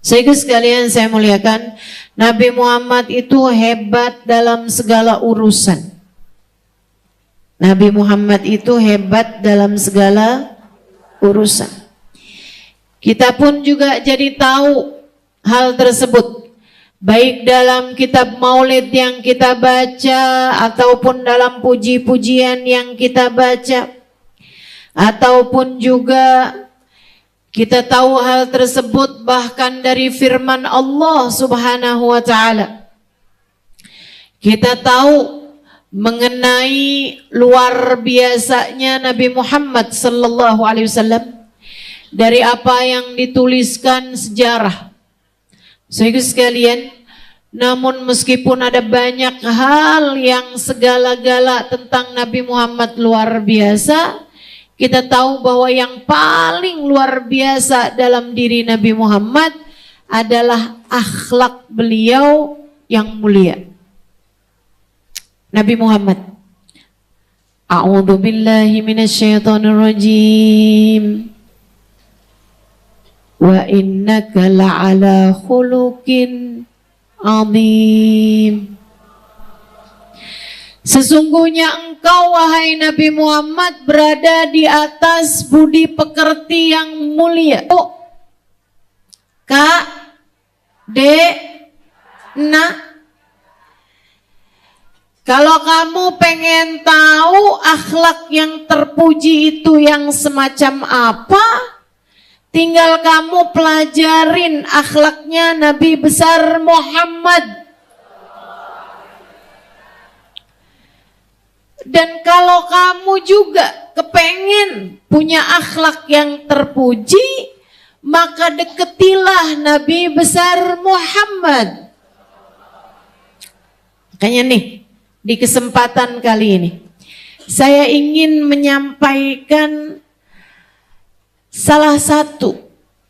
Sehingga sekalian saya muliakan, Nabi Muhammad itu hebat dalam segala urusan. Nabi Muhammad itu hebat dalam segala urusan. Kita pun juga jadi tahu hal tersebut. Baik dalam kitab maulid yang kita baca, ataupun dalam puji-pujian yang kita baca, ataupun juga kita tahu hal tersebut bahkan dari firman Allah Subhanahu wa ta'ala. Kita tahu mengenai luar biasanya Nabi Muhammad sallallahu alaihi wasallam dari apa yang dituliskan sejarah. Sehingga sekalian, namun meskipun ada banyak hal yang segala-gala tentang Nabi Muhammad luar biasa, kita tahu bahwa yang paling luar biasa dalam diri Nabi Muhammad adalah akhlak beliau yang mulia. Nabi Muhammad, A'udzu billahi minasyaitonir rajim. Wa innaka la'ala khuluqin 'adzim. Sesungguhnya engkau wahai Nabi Muhammad berada di atas budi pekerti yang mulia. Kak, Dek, Nak, kalau kamu pengen tahu akhlak yang terpuji itu yang semacam apa, tinggal kamu pelajarin akhlaknya Nabi besar Muhammad. Dan kalau kamu juga kepengen punya akhlak yang terpuji, maka deketilah Nabi besar Muhammad. Makanya nih, di kesempatan kali ini, saya ingin menyampaikan salah satu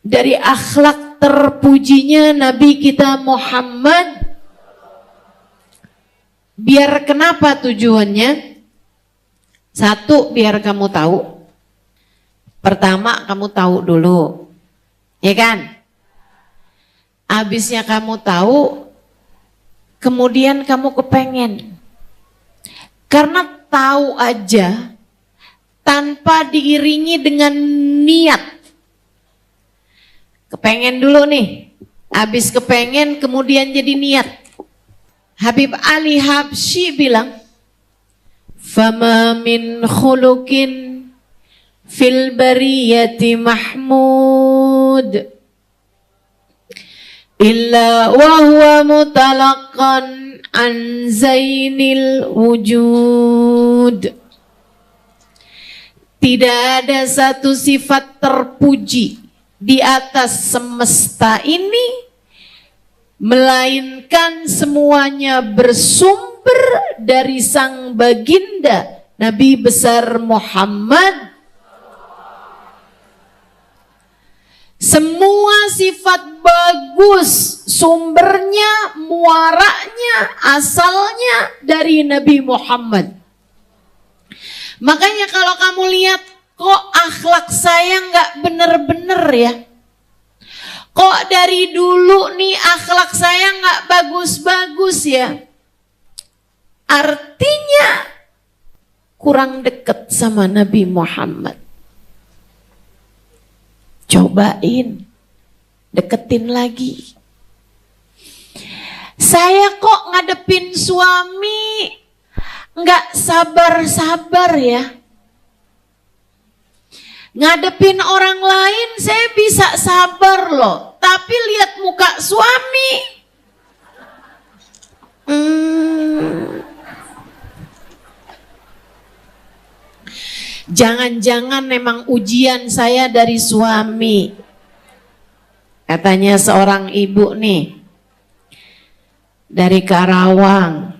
dari akhlak terpujinya Nabi kita Muhammad. Biar kenapa tujuannya? Satu, biar kamu tahu. Pertama, kamu tahu dulu, ya kan? Habisnya kamu tahu, kemudian kamu kepengen. Karena tahu aja tanpa diiringi dengan niat. Kepengen dulu nih, habis kepengen kemudian jadi niat. Habib Ali Habsyi bilang, fama min khuluqin fil bariyati mahmud illa wa huwa mutalaqqan an zainil wujud. Tidak ada satu sifat terpuji di atas semesta ini melainkan semuanya bersumber dari sang baginda Nabi besar Muhammad. Semua sifat bagus sumbernya, muaranya, asalnya dari Nabi Muhammad. Makanya kalau kamu lihat, kok akhlak saya nggak bener-bener ya? Kok dari dulu nih akhlak saya nggak bagus-bagus ya? Artinya kurang dekat sama Nabi Muhammad. Cobain, deketin lagi. Saya kok ngadepin suami nggak sabar-sabar ya? Ngadepin orang lain saya bisa sabar loh, tapi lihat muka suami. Jangan-jangan memang ujian saya dari suami. Katanya seorang ibu nih dari Karawang.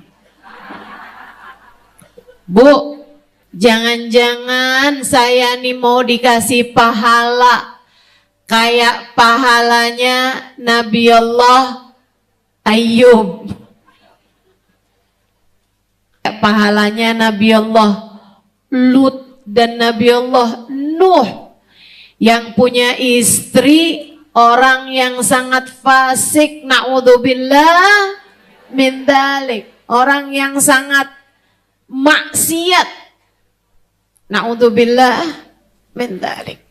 Bu, jangan-jangan saya nih mau dikasih pahala kayak pahalanya Nabi Allah Ayyub, pahalanya Nabi Allah Lut dan Nabi Allah Nuh, yang punya istri orang yang sangat fasik, na'udzubillah min dzalik. Orang yang sangat maksiat, na'udzubillah min dzalik.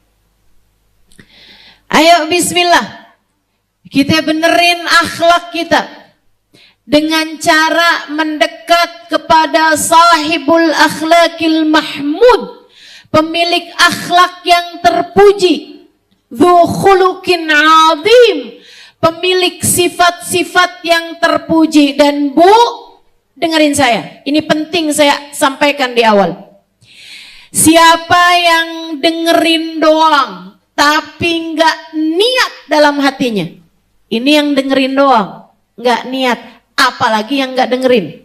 Ayo bismillah, kita benerin akhlak kita dengan cara mendekat kepada sahibul akhlakil mahmud, pemilik akhlak yang terpuji, dzu khuluqin azim, pemilik sifat-sifat yang terpuji. Dan Bu, dengerin saya, ini penting saya sampaikan di awal. Siapa yang dengerin doang tapi nggak niat dalam hatinya, ini yang dengerin doang nggak niat, apalagi yang nggak dengerin.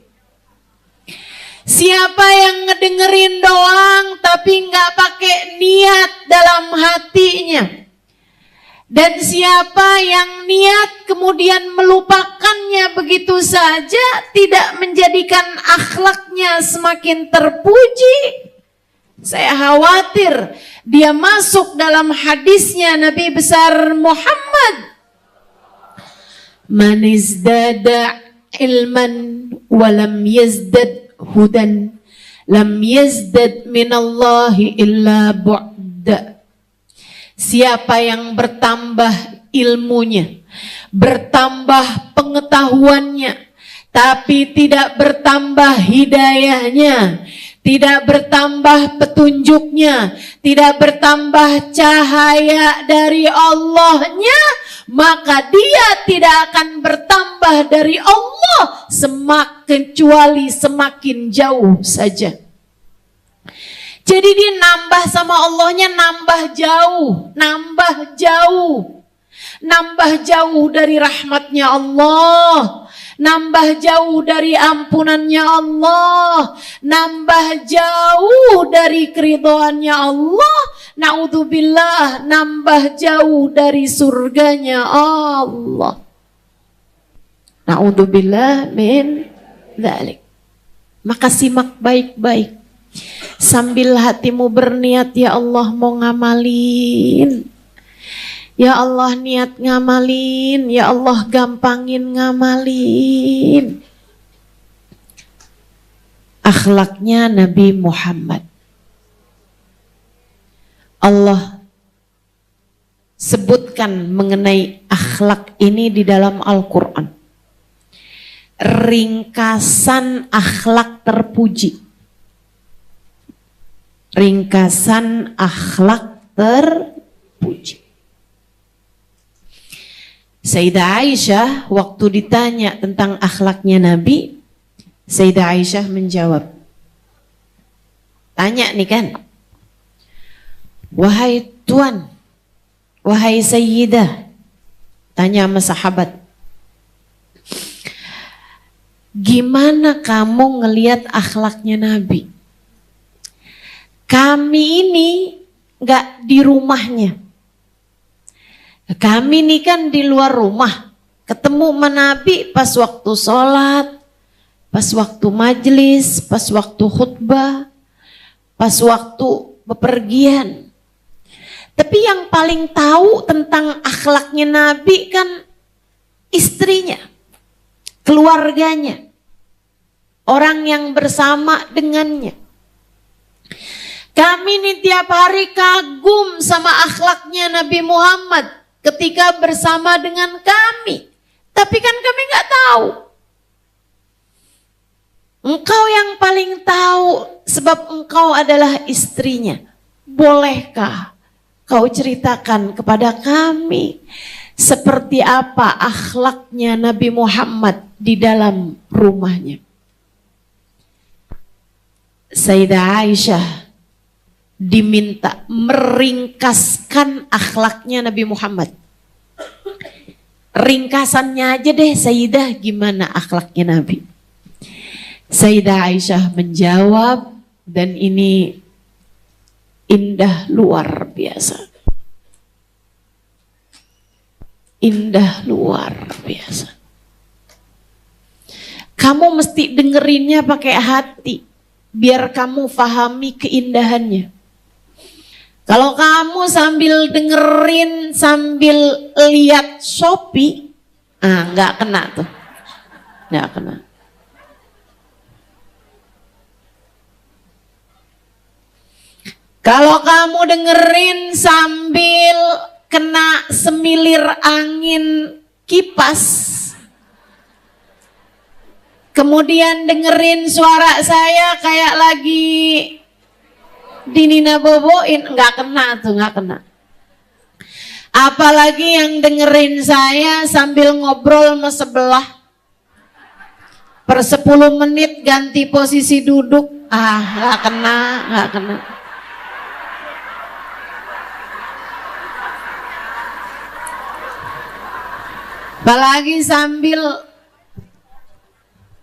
Siapa yang ngedengerin doang tapi nggak pakai niat dalam hatinya, dan siapa yang niat kemudian melupakannya begitu saja, tidak menjadikan akhlaknya semakin terpuji, saya khawatir dia masuk dalam hadisnya Nabi besar Muhammad, man izdada ilman walam yazdad hudan lam yazdad minallahi illa bu'da. Siapa yang bertambah ilmunya, bertambah pengetahuannya, tapi tidak bertambah hidayahnya, tidak bertambah petunjuknya, tidak bertambah cahaya dari Allahnya, maka dia tidak akan bertambah dari Allah kecuali semakin jauh saja. Jadi dia nambah sama Allahnya, nambah jauh dari rahmatnya Allah, nambah jauh dari ampunannya Allah, nambah jauh dari keridhaannya Allah, naudzubillah, nambah jauh dari surganya Allah. Naudzubillah min dzalik. Maka simak baik-baik, sambil hatimu berniat, ya Allah mau ngamalin, ya Allah niat ngamalin, ya Allah gampangin ngamalin. Akhlaknya Nabi Muhammad, Allah sebutkan mengenai akhlak ini di dalam Al-Quran. Ringkasan akhlak terpuji. Ringkasan akhlak terpuji. Sayyidah Aisyah waktu ditanya tentang akhlaknya Nabi, Sayyidah Aisyah menjawab. Tanya nih kan, wahai Tuan, wahai Sayyidah, tanya sama sahabat, gimana kamu ngelihat akhlaknya Nabi? Kami ini gak di rumahnya, kami ini kan di luar rumah, ketemu sama Nabi pas waktu sholat, pas waktu majelis, pas waktu khutbah, pas waktu bepergian. Tapi yang paling tahu tentang akhlaknya Nabi kan istrinya, keluarganya, orang yang bersama dengannya. Kami ini tiap hari kagum sama akhlaknya Nabi Muhammad ketika bersama dengan kami. Tapi kan kami gak tahu. Engkau yang paling tahu sebab engkau adalah istrinya. Bolehkah kau ceritakan kepada kami seperti apa akhlaknya Nabi Muhammad di dalam rumahnya? Sayyidah Aisyah diminta meringkaskan akhlaknya Nabi Muhammad. Ringkasannya aja deh Sayyidah, gimana akhlaknya Nabi? Sayyidah Aisyah menjawab, dan ini indah luar biasa. Indah luar biasa. Kamu mesti dengerinnya pakai hati, biar kamu pahami keindahannya. Kalau kamu sambil dengerin, sambil lihat Shopee, nggak kena tuh. Nggak kena. Kalau kamu dengerin sambil kena semilir angin kipas, kemudian dengerin suara saya kayak lagi dinina boboin, nggak kena tuh, nggak kena. Apalagi yang dengerin saya sambil ngobrol sama sebelah, per 10 menit ganti posisi duduk, nggak kena, nggak kena. Apalagi sambil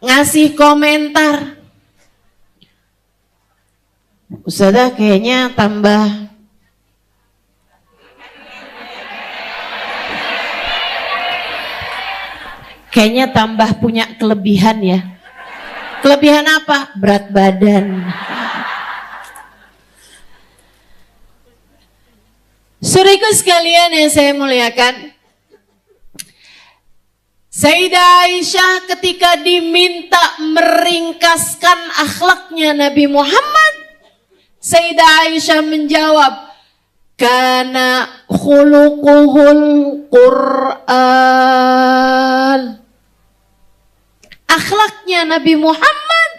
ngasih komentar, Ustazah kayaknya tambah punya kelebihan ya. Kelebihan apa? Berat badan. Saudaraku sekalian yang saya muliakan, Sayyidah Aisyah ketika diminta meringkaskan akhlaknya Nabi Muhammad, Sayyidah Aisyah menjawab, kana khuluquhul Qur'an. Akhlaknya Nabi Muhammad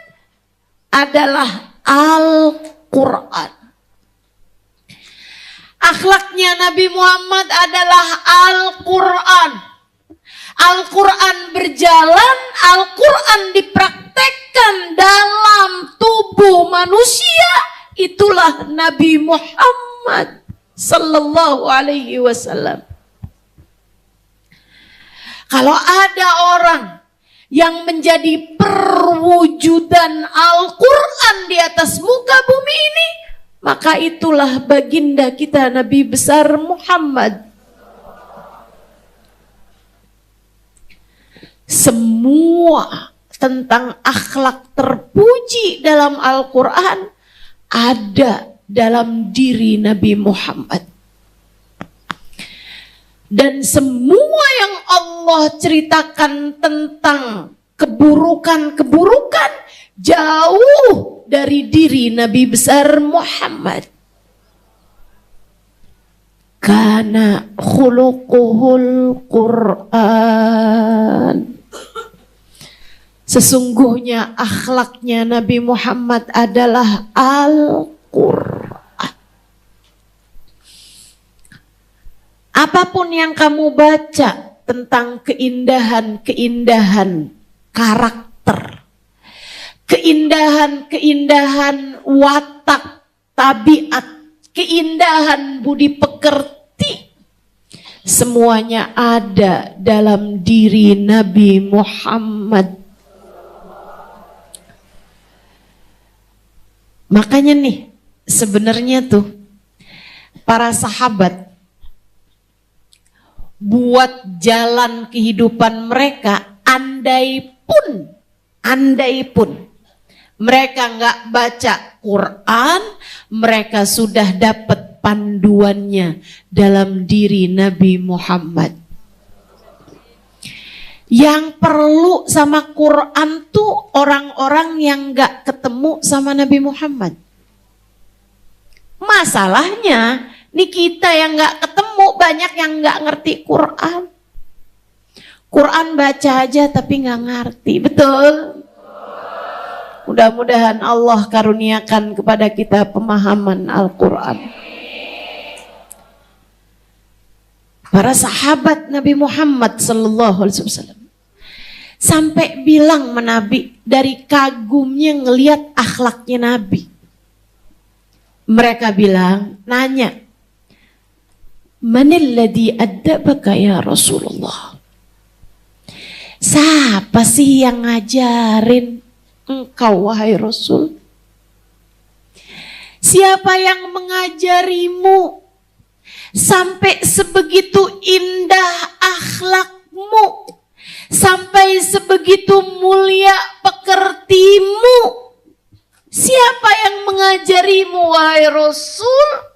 adalah Al-Qur'an. Akhlaknya Nabi Muhammad adalah Al-Qur'an. Al-Quran berjalan, Al-Quran dipraktekkan dalam tubuh manusia, itulah Nabi Muhammad sallallahu alaihi wasallam. Kalau ada orang yang menjadi perwujudan Al-Quran di atas muka bumi ini, maka itulah baginda kita Nabi besar Muhammad. Semua tentang akhlak terpuji dalam Al-Quran ada dalam diri Nabi Muhammad. Dan semua yang Allah ceritakan tentang keburukan-keburukan jauh dari diri Nabi besar Muhammad. Kana khuluquhul Qur'an. Sesungguhnya akhlaknya Nabi Muhammad adalah Al-Qur'an. Apapun yang kamu baca tentang keindahan-keindahan karakter, keindahan-keindahan watak, tabiat, keindahan budi pekerti, semuanya ada dalam diri Nabi Muhammad. Makanya nih, sebenarnya tuh para sahabat buat jalan kehidupan mereka, andai pun mereka nggak baca Quran, mereka sudah dapat panduannya dalam diri Nabi Muhammad. Yang perlu sama Quran tuh orang-orang yang nggak ketemu sama Nabi Muhammad. Masalahnya, nih kita yang nggak ketemu, banyak yang nggak ngerti Quran. Quran baca aja tapi nggak ngerti, betul? Mudah-mudahan Allah karuniakan kepada kita pemahaman Al-Quran. Para sahabat Nabi Muhammad sallallahu alaihi wasallam sampai bilang Nabi dari kagumnya ngelihat akhlaknya Nabi. Mereka bilang, nanya, manil ladzi addabaka ya Rasulullah? Siapa sih yang ngajarin engkau wahai Rasul? Siapa yang mengajarimu sampai sebegitu indah akhlakmu, sampai sebegitu mulia pekertimu? Siapa yang mengajarimu wahai Rasul?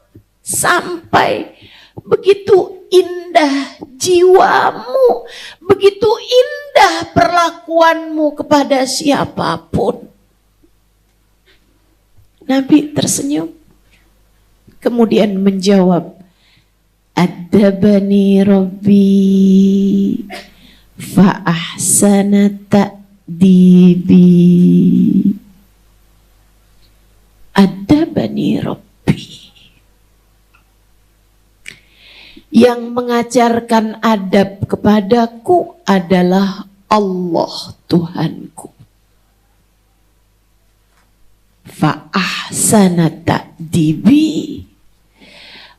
Sampai begitu indah jiwamu, begitu indah perlakuanmu kepada siapapun. Nabi tersenyum, kemudian menjawab, Adabani Rabbi fa ahsana ta'dibi. Adabani Rabbi. Yang mengajarkan adab kepadaku adalah Allah Tuhanku. Fa ahsana ta'dibi.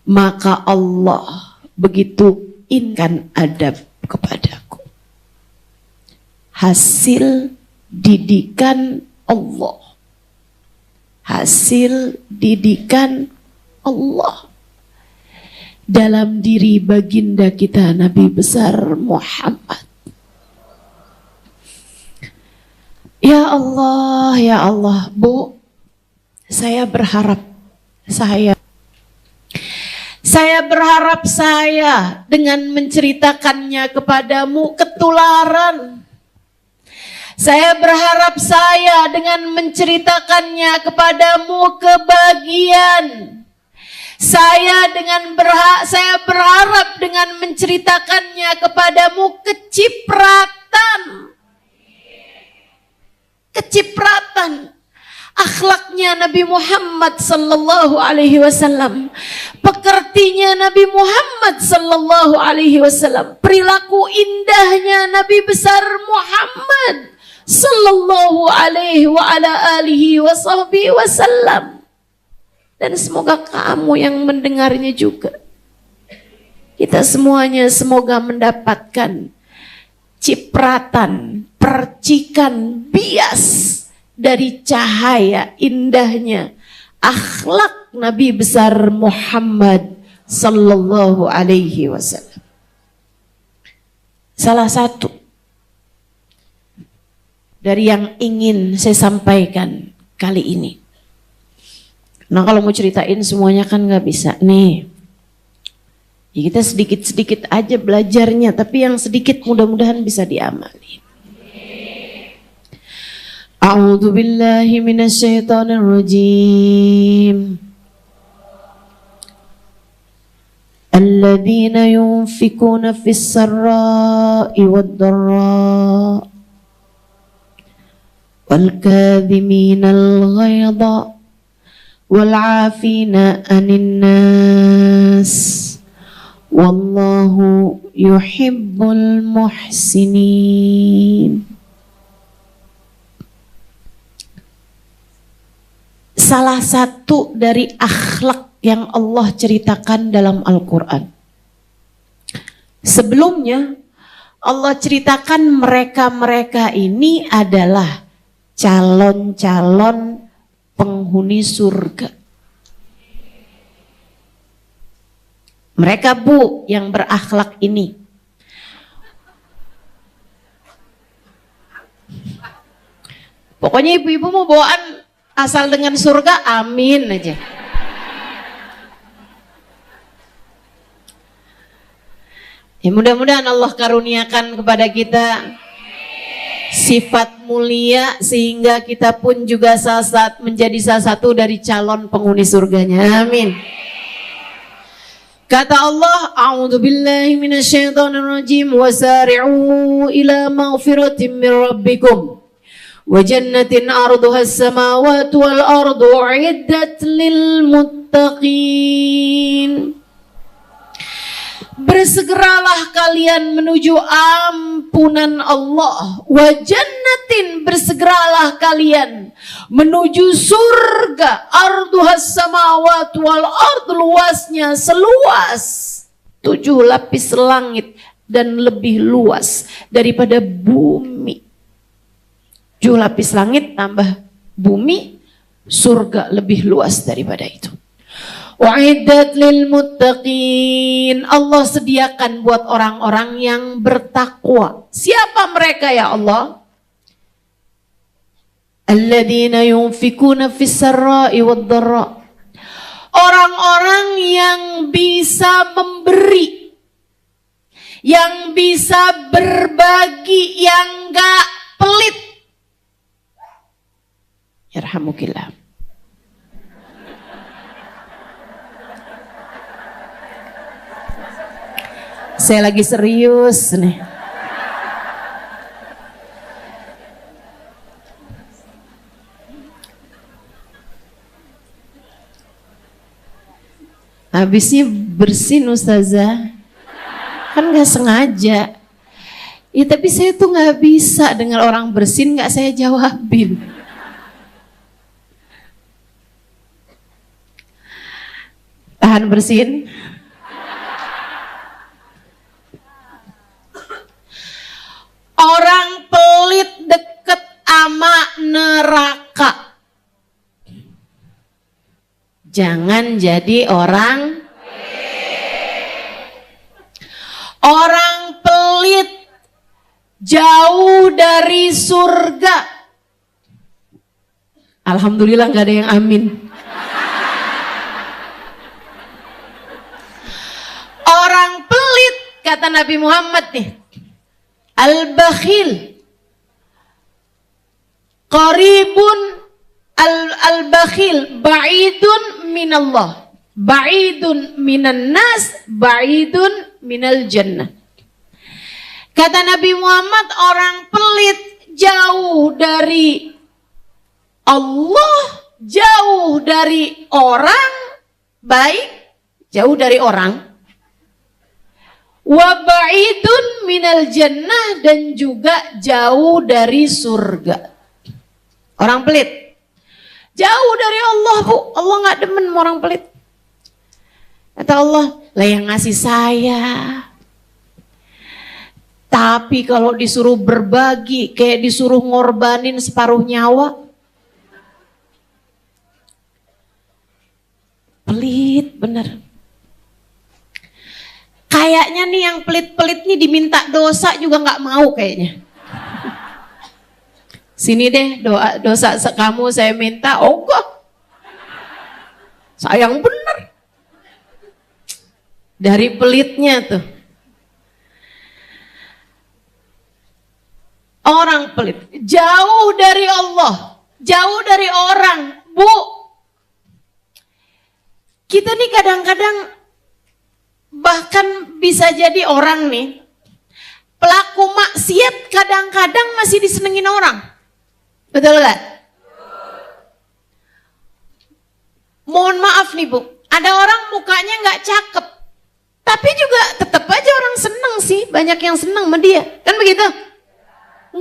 Maka Allah begitu inkan adab kepadaku. Hasil didikan Allah. Hasil didikan Allah dalam diri baginda kita Nabi besar Muhammad. Ya Allah, Bu, saya berharap saya dengan menceritakannya kepadamu ketularan. Saya berharap saya dengan menceritakannya kepadamu kebahagiaan. Saya berharap dengan menceritakannya kepadamu kecipratan akhlaknya Nabi Muhammad sallallahu alaihi wasallam, pekertinya Nabi Muhammad sallallahu alaihi wasallam, perilaku indahnya Nabi besar Muhammad sallallahu alaihi wa ala alihi wa sahbihi wasallam. Dan semoga kamu yang mendengarnya juga, kita semuanya semoga mendapatkan cipratan, percikan bias dari cahaya indahnya akhlak Nabi besar Muhammad sallallahu alaihi wasallam. Salah satu dari yang ingin saya sampaikan kali ini. Nah, kalau mau ceritain semuanya kan nggak bisa nih. Ya, kita sedikit-sedikit aja belajarnya, tapi yang sedikit mudah-mudahan bisa diamali. A'udzu billahi minasyaitonir rajim. Alladzina yunfikuna fis sarra'i wad-dharra wal kadhiminal ghaidha wal 'afina 'anil nas wallahu yuhibbul muhsinin. Salah satu dari akhlak yang Allah ceritakan dalam Al-Quran. Sebelumnya Allah ceritakan mereka-mereka ini adalah calon-calon penghuni surga. Mereka, Bu, yang berakhlak ini. Pokoknya ibu-ibu mau bawaan asal dengan surga, amin aja. Ya, mudah-mudahan Allah karuniakan kepada kita sifat mulia sehingga kita pun juga menjadi salah satu dari calon penghuni surganya. Amin. Kata Allah, A'udzu billahi minasyaitonir rajim, wasari'u ila maghfiratin min rabbikum wa jannatin 'arduha as-samawati wal ardu 'iddat lil muttaqin. Bersegeralah kalian menuju ampunan Allah. Wa jannatin, bersegeralah kalian menuju surga. Arduhas samawati wal ardu, luasnya seluas 7 lapis langit dan lebih luas daripada bumi. 7 lapis langit tambah bumi, surga lebih luas daripada itu. Wa'iddat lil muttaqin, Allah sediakan buat orang-orang yang bertakwa. Siapa mereka ya Allah? Alladzina yunfikuna fis sarra'i wad dharra, Orang-orang yang bisa memberi, yang bisa berbagi, yang gak pelit. Yarhamukillah. Saya lagi serius nih. Habisnya bersin Ustazah. Kan gak sengaja. Ya tapi saya tuh gak bisa dengar orang bersin gak saya jawabin. Tahan bersin. Orang pelit deket ama neraka. Jangan jadi orang pelit jauh dari surga. Alhamdulillah gak ada yang amin. Orang pelit kata Nabi Muhammad nih, al-bakhil qaribun al-bakhil ba'idun minallah, ba'idun minan nas, ba'idun minal jannah. Kata Nabi Muhammad, orang pelit jauh dari Allah, jauh dari orang baik, jauh dari orang. Wa ba'idun minal jannah, dan juga jauh dari surga. Orang pelit jauh dari Allah, Bu. Allah gak demen sama orang pelit. Kata Allah, lah yang ngasih saya. Tapi kalau disuruh berbagi, kayak disuruh ngorbanin separuh nyawa. Pelit bener. Kayaknya nih yang pelit-pelit nih diminta dosa juga gak mau kayaknya. Sini deh dosa kamu saya minta, ogah. Sayang bener. Dari pelitnya tuh. Orang pelit. Jauh dari Allah. Jauh dari orang. Bu. Kita nih kadang-kadang bahkan bisa jadi orang nih. Pelaku maksiat kadang-kadang masih disenengin orang. Betul gak? Mohon maaf nih Bu, ada orang mukanya gak cakep, tapi juga tetap aja orang seneng sih, banyak yang seneng sama dia, kan begitu?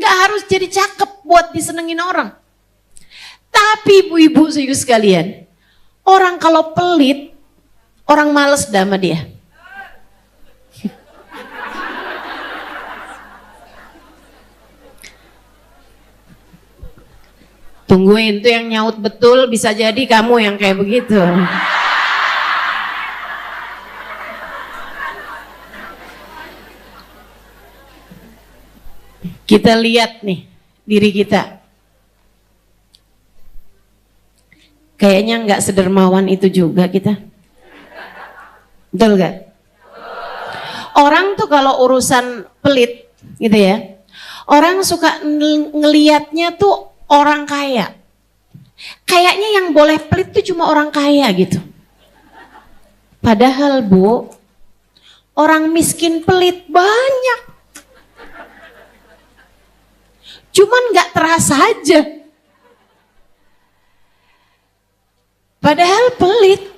Gak harus jadi cakep buat disenengin orang. Tapi ibu-ibu sekalian, orang kalau pelit, orang males dah sama dia. Tungguin tuh yang nyaut betul, bisa jadi kamu yang kayak begitu. Kita lihat nih diri kita. Kayaknya nggak sedermawan itu juga kita. Betul gak? Orang tuh kalau urusan pelit gitu ya, orang suka ngelihatnya tuh orang kaya. Kayaknya yang boleh pelit tuh cuma orang kaya gitu. Padahal Bu, orang miskin pelit banyak. Cuman gak terasa aja. Padahal pelit.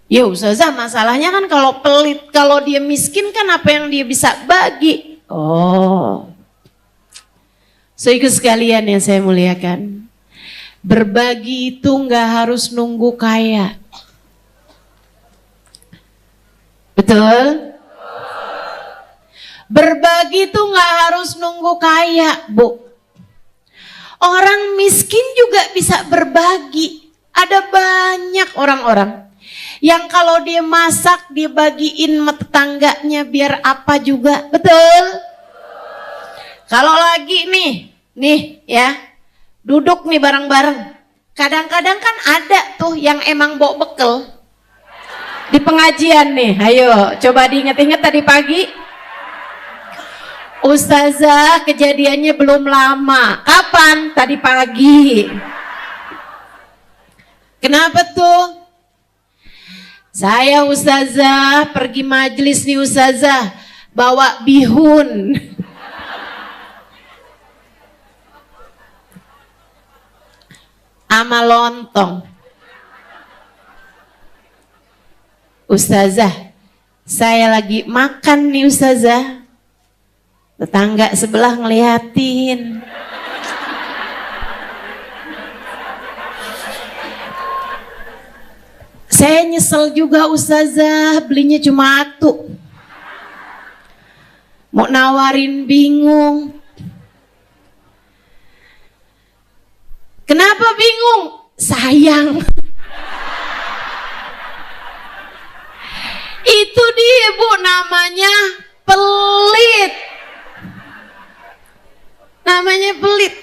Ya Ustazah, masalahnya kan kalau pelit, kalau dia miskin kan apa yang dia bisa bagi. Oh. So ikut sekalian yang saya muliakan. Berbagi itu gak harus nunggu kaya. Betul? Berbagi itu gak harus nunggu kaya, Bu. Orang miskin juga bisa berbagi. Ada banyak orang-orang yang kalau dia masak, dia bagiin sama tetangganya biar apa juga. Betul? Kalau lagi nih ya, duduk nih bareng-bareng. Kadang-kadang kan ada tuh yang emang bawa bekal. Di pengajian nih, ayo coba diinget-inget tadi pagi. Ustazah, kejadiannya belum lama. Kapan? Tadi pagi. Kenapa tuh? Saya ustazah pergi majelis nih ustazah, bawa bihun. Sama lontong. Ustazah, saya lagi makan nih ustazah. Tetangga sebelah ngeliatin. Saya nyesel juga ustazah, belinya cuma satu. Mau nawarin bingung. Kenapa bingung? Sayang. Itu dia Bu, namanya pelit. Namanya pelit.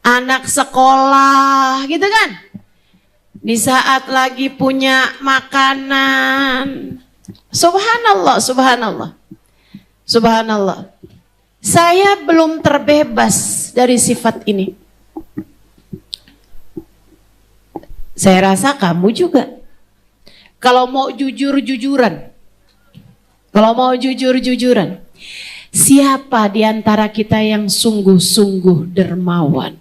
Anak sekolah gitu kan. Di saat lagi punya makanan. Subhanallah, subhanallah. Subhanallah. Saya belum terbebas dari sifat ini. Saya rasa kamu juga. Kalau mau jujur-jujuran. Kalau mau jujur-jujuran. Siapa di antara kita yang sungguh-sungguh dermawan?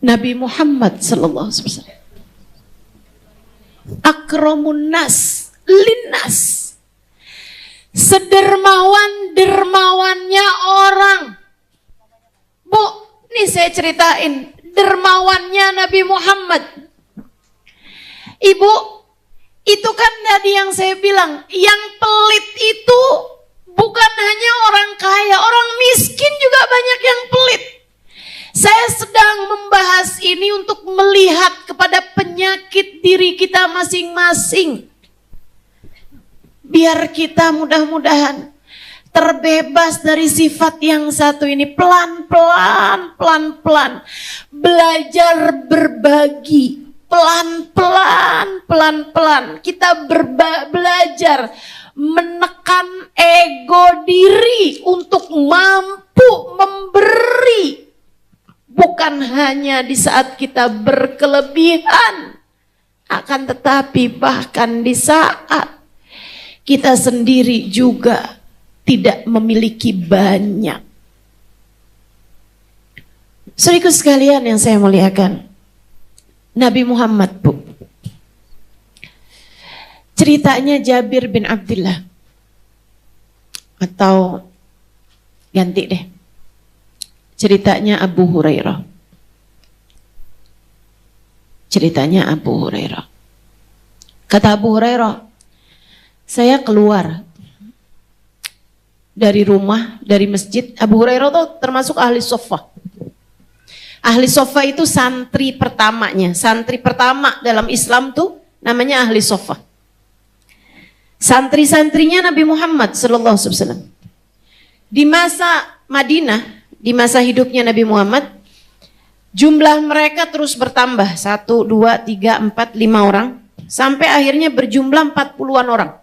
Nabi Muhammad sallallahu alaihi wasallam. Akramun nas linnas. Sedermawan-dermawannya orang. Bu, nih saya ceritain dermawannya Nabi Muhammad. Ibu, itu kan tadi yang saya bilang, yang pelit itu bukan hanya orang kaya, orang miskin juga banyak yang pelit. Saya sedang membahas ini untuk melihat kepada penyakit diri kita masing-masing. Biar kita mudah-mudahan terbebas dari sifat yang satu ini, pelan-pelan, pelan-pelan. Belajar berbagi. Pelan-pelan, pelan-pelan kita belajar menekan ego diri untuk mampu memberi. Bukan hanya di saat kita berkelebihan, akan tetapi bahkan di saat kita sendiri juga tidak memiliki banyak. Saudaraku sekalian yang saya muliakan, Nabi Muhammad, Bu. Ceritanya Jabir bin Abdullah. Atau ganti deh. Ceritanya Abu Hurairah. Ceritanya Abu Hurairah. Kata Abu Hurairah, saya keluar dari rumah, dari masjid. Abu Hurairah itu termasuk ahli suffah. Ahli suffah itu santri pertamanya. Santri pertama dalam Islam tuh namanya ahli suffah. Santri-santrinya Nabi Muhammad sallallahu alaihi wasallam. Di masa Madinah, di masa hidupnya Nabi Muhammad, jumlah mereka terus bertambah. 1, 2, 3, 4, 5 orang. Sampai akhirnya berjumlah 40-an orang.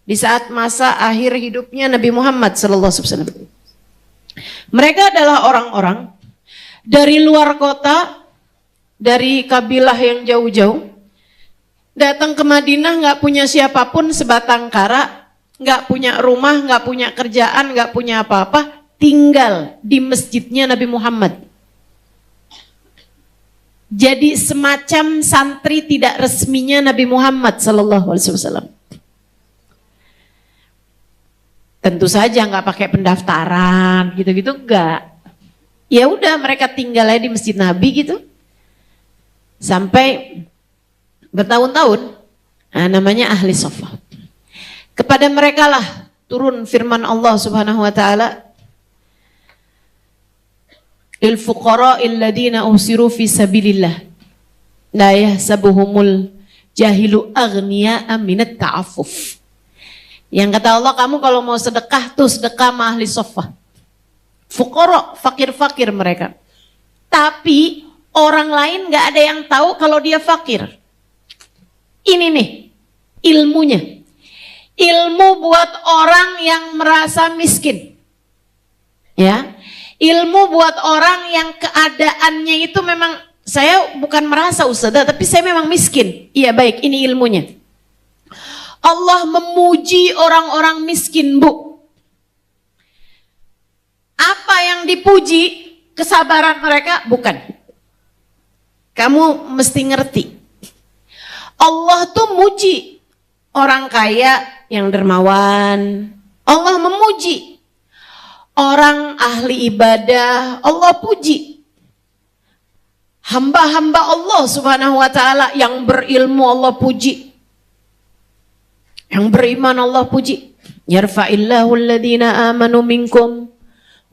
Di saat masa akhir hidupnya Nabi Muhammad sallallahu alaihi wasallam. Mereka adalah orang-orang dari luar kota, dari kabilah yang jauh-jauh, datang ke Madinah nggak punya siapapun sebatang kara, nggak punya rumah, nggak punya kerjaan, nggak punya apa-apa, tinggal di masjidnya Nabi Muhammad. Jadi semacam santri tidak resminya Nabi Muhammad sallallahu alaihi wasallam. Tentu saja nggak pakai pendaftaran, gitu-gitu enggak. Ya udah mereka tinggal aja di masjid Nabi gitu. Sampai bertahun-tahun. Nah, namanya ahli suffah. Kepada mereka lah turun firman Allah Subhanahu wa taala, lil fuqara'il ladina usiru fi sabilillah la yahsabuhumul jahilu aghniya'a minat ta'affuf. Yang kata Allah, kamu kalau mau sedekah tuh sedekah sama ahli suffah. Fuqara, fakir-fakir mereka. Tapi orang lain gak ada yang tahu kalau dia fakir. Ini nih ilmunya. Ilmu buat orang yang merasa miskin. Ya. Ilmu buat orang yang keadaannya itu memang, saya bukan merasa Ustazah, tapi saya memang miskin. Iya baik, ini ilmunya. Allah memuji orang-orang miskin, Bu. Apa yang dipuji? Kesabaran mereka? Bukan. Kamu mesti ngerti. Allah tuh muji orang kaya yang dermawan. Allah memuji orang ahli ibadah. Allah puji. Hamba-hamba Allah subhanahu wa ta'ala yang berilmu Allah puji. Yang beriman Allah puji. Yarfa'illahu alladhina amanu minkum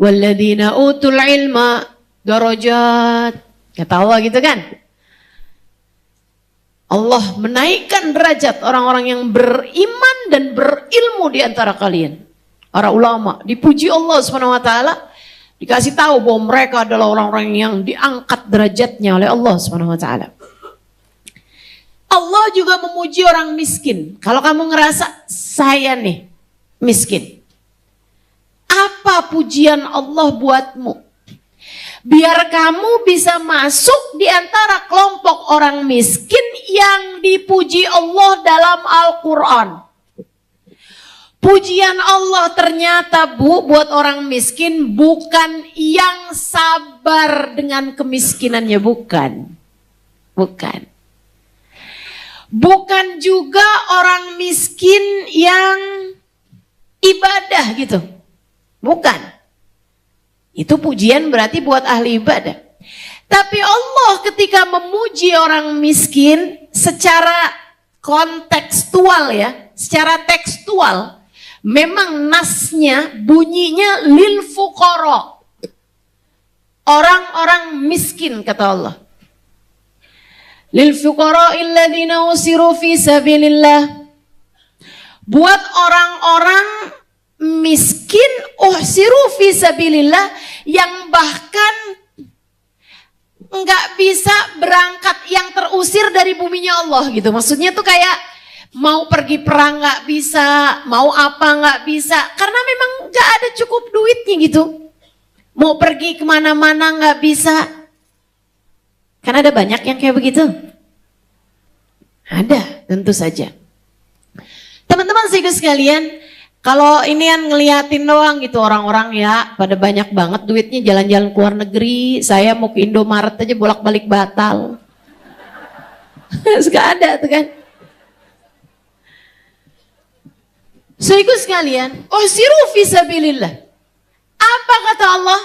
walladhina utul ilma darajat. Kata Allah gitu kan. Allah menaikkan derajat orang-orang yang beriman dan berilmu di antara kalian. Para ulama dipuji Allah Subhanahu wa taala, dikasih tahu bahwa mereka adalah orang-orang yang diangkat derajatnya oleh Allah Subhanahu wa taala. Allah juga memuji orang miskin. Kalau kamu ngerasa saya nih miskin, apa pujian Allah buatmu? Biar kamu bisa masuk di antara kelompok orang miskin yang dipuji Allah dalam Al-Quran. Pujian Allah ternyata, Bu, buat orang miskin bukan yang sabar dengan kemiskinannya, bukan. Bukan. Bukan juga orang miskin yang ibadah gitu. Bukan. Itu pujian berarti buat ahli ibadah. Tapi Allah ketika memuji orang miskin secara kontekstual ya, secara tekstual, memang nasnya bunyinya lil fuqara. Orang-orang miskin kata Allah. Lil fuqara alladziina usiru fi sabilillah. Buat orang-orang miskin uhsiru fi sabilillah yang bahkan nggak bisa berangkat, yang terusir dari buminya Allah gitu. Maksudnya tuh kayak mau pergi perang nggak bisa, mau apa nggak bisa, karena memang nggak ada cukup duitnya gitu. Mau pergi kemana-mana nggak bisa. Kan ada banyak yang kayak begitu. Ada, tentu saja. Teman-teman saudara sekalian, kalau ini yang ngeliatin doang gitu orang-orang ya, pada banyak banget duitnya jalan-jalan ke luar negeri. Saya mau ke Indomaret aja bolak-balik batal. Suka ada tuh kan. Saudara sekalian, siru fisabilillah. Apa kata Allah?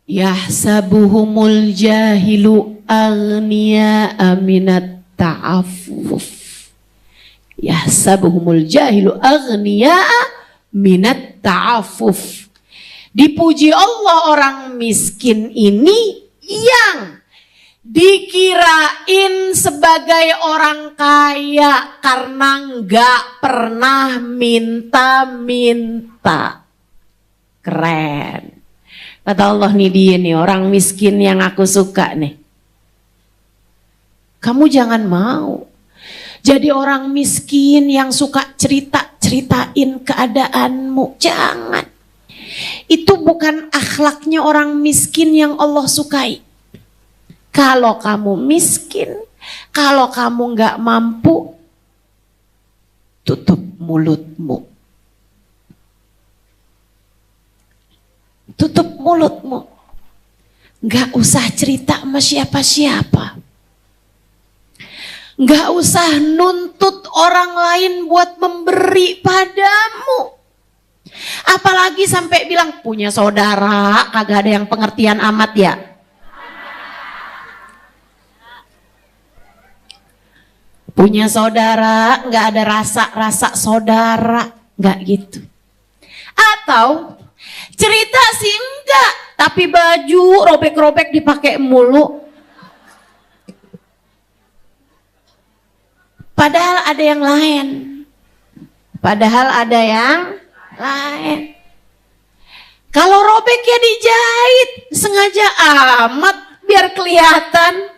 Yahsabuhumul jahilu aghniya aminat ta'affuf. Yahsabuhumul jahilu aghniya'a minat ta'affuf. Dipuji Allah orang miskin ini yang dikirain sebagai orang kaya karena nggak pernah minta-minta. Keren. Kata Allah nih, dia nih orang miskin yang aku suka nih. Kamu jangan mau jadi orang miskin yang suka ceritain keadaanmu. Jangan. Itu bukan akhlaknya orang miskin yang Allah sukai. Kalau kamu miskin, kalau kamu nggak mampu, tutup mulutmu. Tutup mulutmu. Nggak usah cerita sama siapa-siapa. Nggak usah nuntut orang lain buat memberi padamu. Apalagi sampai bilang punya saudara, kagak ada yang pengertian amat ya. Punya saudara, nggak ada rasa-rasa saudara, nggak gitu. Atau cerita sih enggak, tapi baju robek-robek dipakai mulu. Padahal ada yang lain. Kalau robek ya dijahit, sengaja amat biar kelihatan.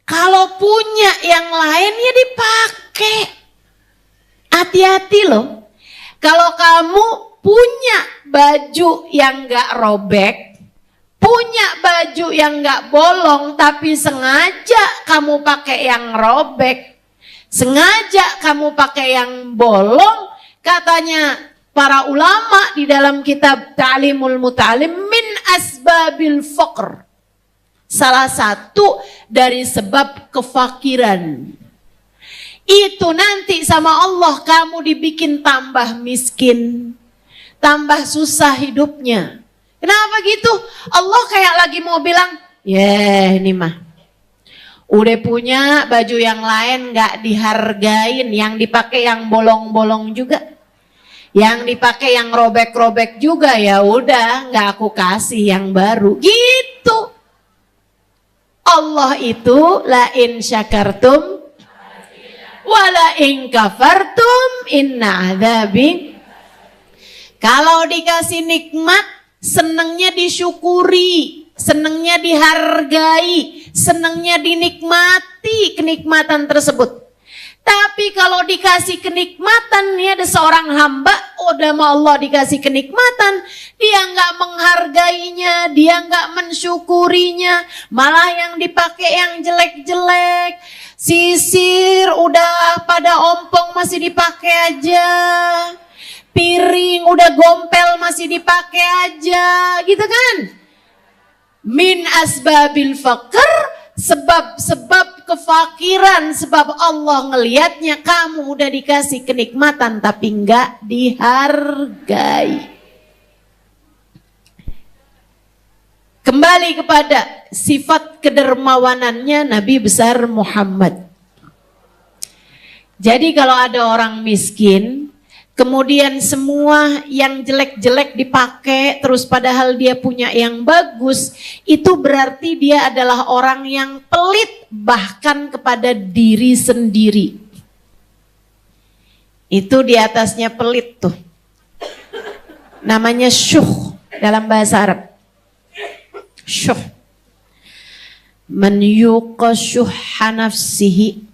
Kalau punya yang lain ya dipakai. Hati-hati loh. Kalau kamu punya baju yang gak robek, punya baju yang gak bolong, tapi sengaja kamu pakai yang robek, sengaja kamu pakai yang bolong, katanya para ulama di dalam kitab Ta'limul Muta'alim, min asbabil faqr. Salah satu dari sebab kefakiran. Itu nanti sama Allah kamu dibikin tambah miskin, tambah susah hidupnya. Kenapa gitu? Allah kayak lagi mau bilang, ini mah udah punya baju yang lain gak dihargain, yang dipakai yang bolong-bolong juga, yang dipakai yang robek-robek juga, ya udah gak aku kasih yang baru gitu. Allah itu la in syakartum wala in kafartum inna adzabi. Kalau dikasih nikmat, senengnya disyukuri, senengnya dihargai, senengnya dinikmati kenikmatan tersebut. Tapi kalau dikasih kenikmatan, nih ada seorang hamba, udah sama Allah dikasih kenikmatan, dia nggak menghargainya, dia nggak mensyukurinya, malah yang dipakai yang jelek-jelek, sisir udah pada ompong masih dipakai aja, piring udah gompel masih dipakai aja, gitu kan? Min asbabil faqr, sebab-sebab kefakiran, sebab Allah ngelihatnya kamu udah dikasih kenikmatan tapi enggak dihargai. Kembali kepada sifat kedermawanannya Nabi besar Muhammad. Jadi kalau ada orang miskin, kemudian semua yang jelek-jelek dipakai, terus padahal dia punya yang bagus, itu berarti dia adalah orang yang pelit bahkan kepada diri sendiri. Itu di atasnya pelit tuh. Namanya syuh dalam bahasa Arab. Syuh. Man yuqa syuhha nafsihi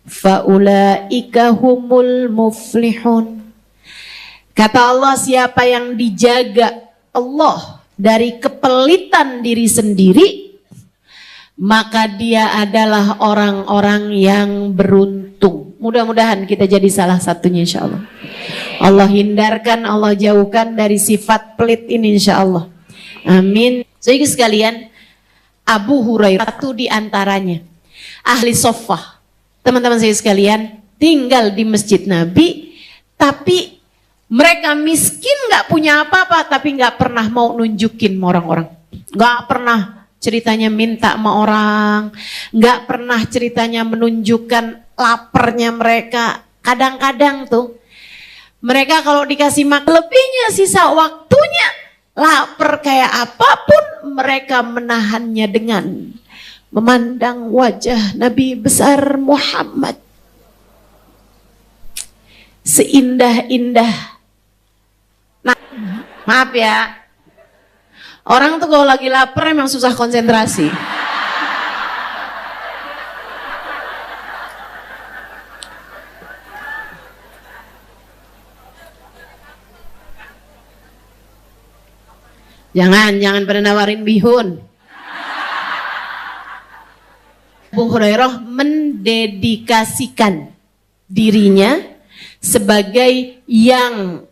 faulaika humul muflihun. Kata Allah, siapa yang dijaga Allah dari kepelitan diri sendiri, maka dia adalah orang-orang yang beruntung. Mudah-mudahan kita jadi salah satunya, insya Allah. Allah hindarkan, Allah jauhkan dari sifat pelit ini, insya Allah. Amin. Jadi sekalian, Abu Hurairah itu diantaranya ahli soffah. Teman-teman saya sekalian, tinggal di masjid Nabi, tapi mereka miskin, gak punya apa-apa, tapi gak pernah mau nunjukin sama orang-orang. Gak pernah ceritanya minta sama orang, gak pernah ceritanya menunjukkan laparnya mereka. Kadang-kadang tuh, mereka kalau dikasih makan lebihnya, sisa waktunya, lapar kayak apapun, mereka menahannya dengan memandang wajah Nabi besar Muhammad. Seindah-indah. Nah, maaf ya. Orang tuh kalau lagi lapar emang susah konsentrasi. Jangan pada nawarin bihun. Abu Hurairah mendedikasikan dirinya sebagai yang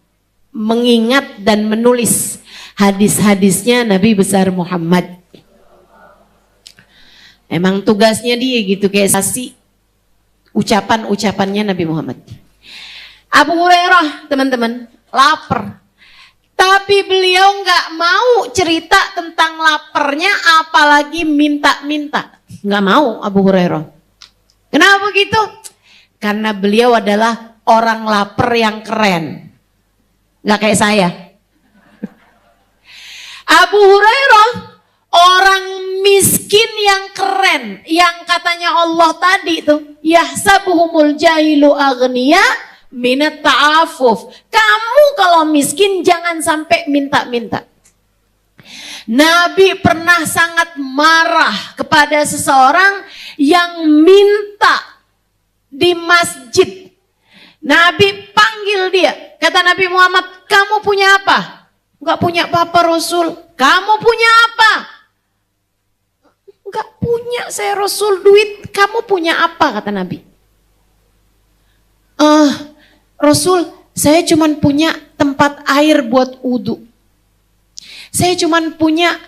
mengingat dan menulis hadis-hadisnya Nabi besar Muhammad. Emang tugasnya dia gitu, kayak sasi ucapan-ucapannya Nabi Muhammad. Abu Hurairah, teman-teman, lapar. Tapi beliau nggak mau cerita tentang laparnya, apalagi minta-minta. Nggak mau Abu Hurairah. Kenapa begitu? Karena beliau adalah orang lapar yang keren. Nggak kayak saya. Abu Hurairah orang miskin yang keren. Yang katanya Allah tadi tuh, yahsabuhumul jahilu aghniya minat ta'afuf. Kamu kalau miskin jangan sampai minta-minta. Nabi pernah sangat marah kepada seseorang yang minta di masjid. Nabi panggil dia. Kata Nabi Muhammad, kamu punya apa? Enggak punya apa-apa Rasul. Kamu punya apa? Enggak punya saya Rasul duit. Kamu punya apa? Kata Nabi. Rasul, saya cuman punya tempat air buat wudhu. Saya cuman punya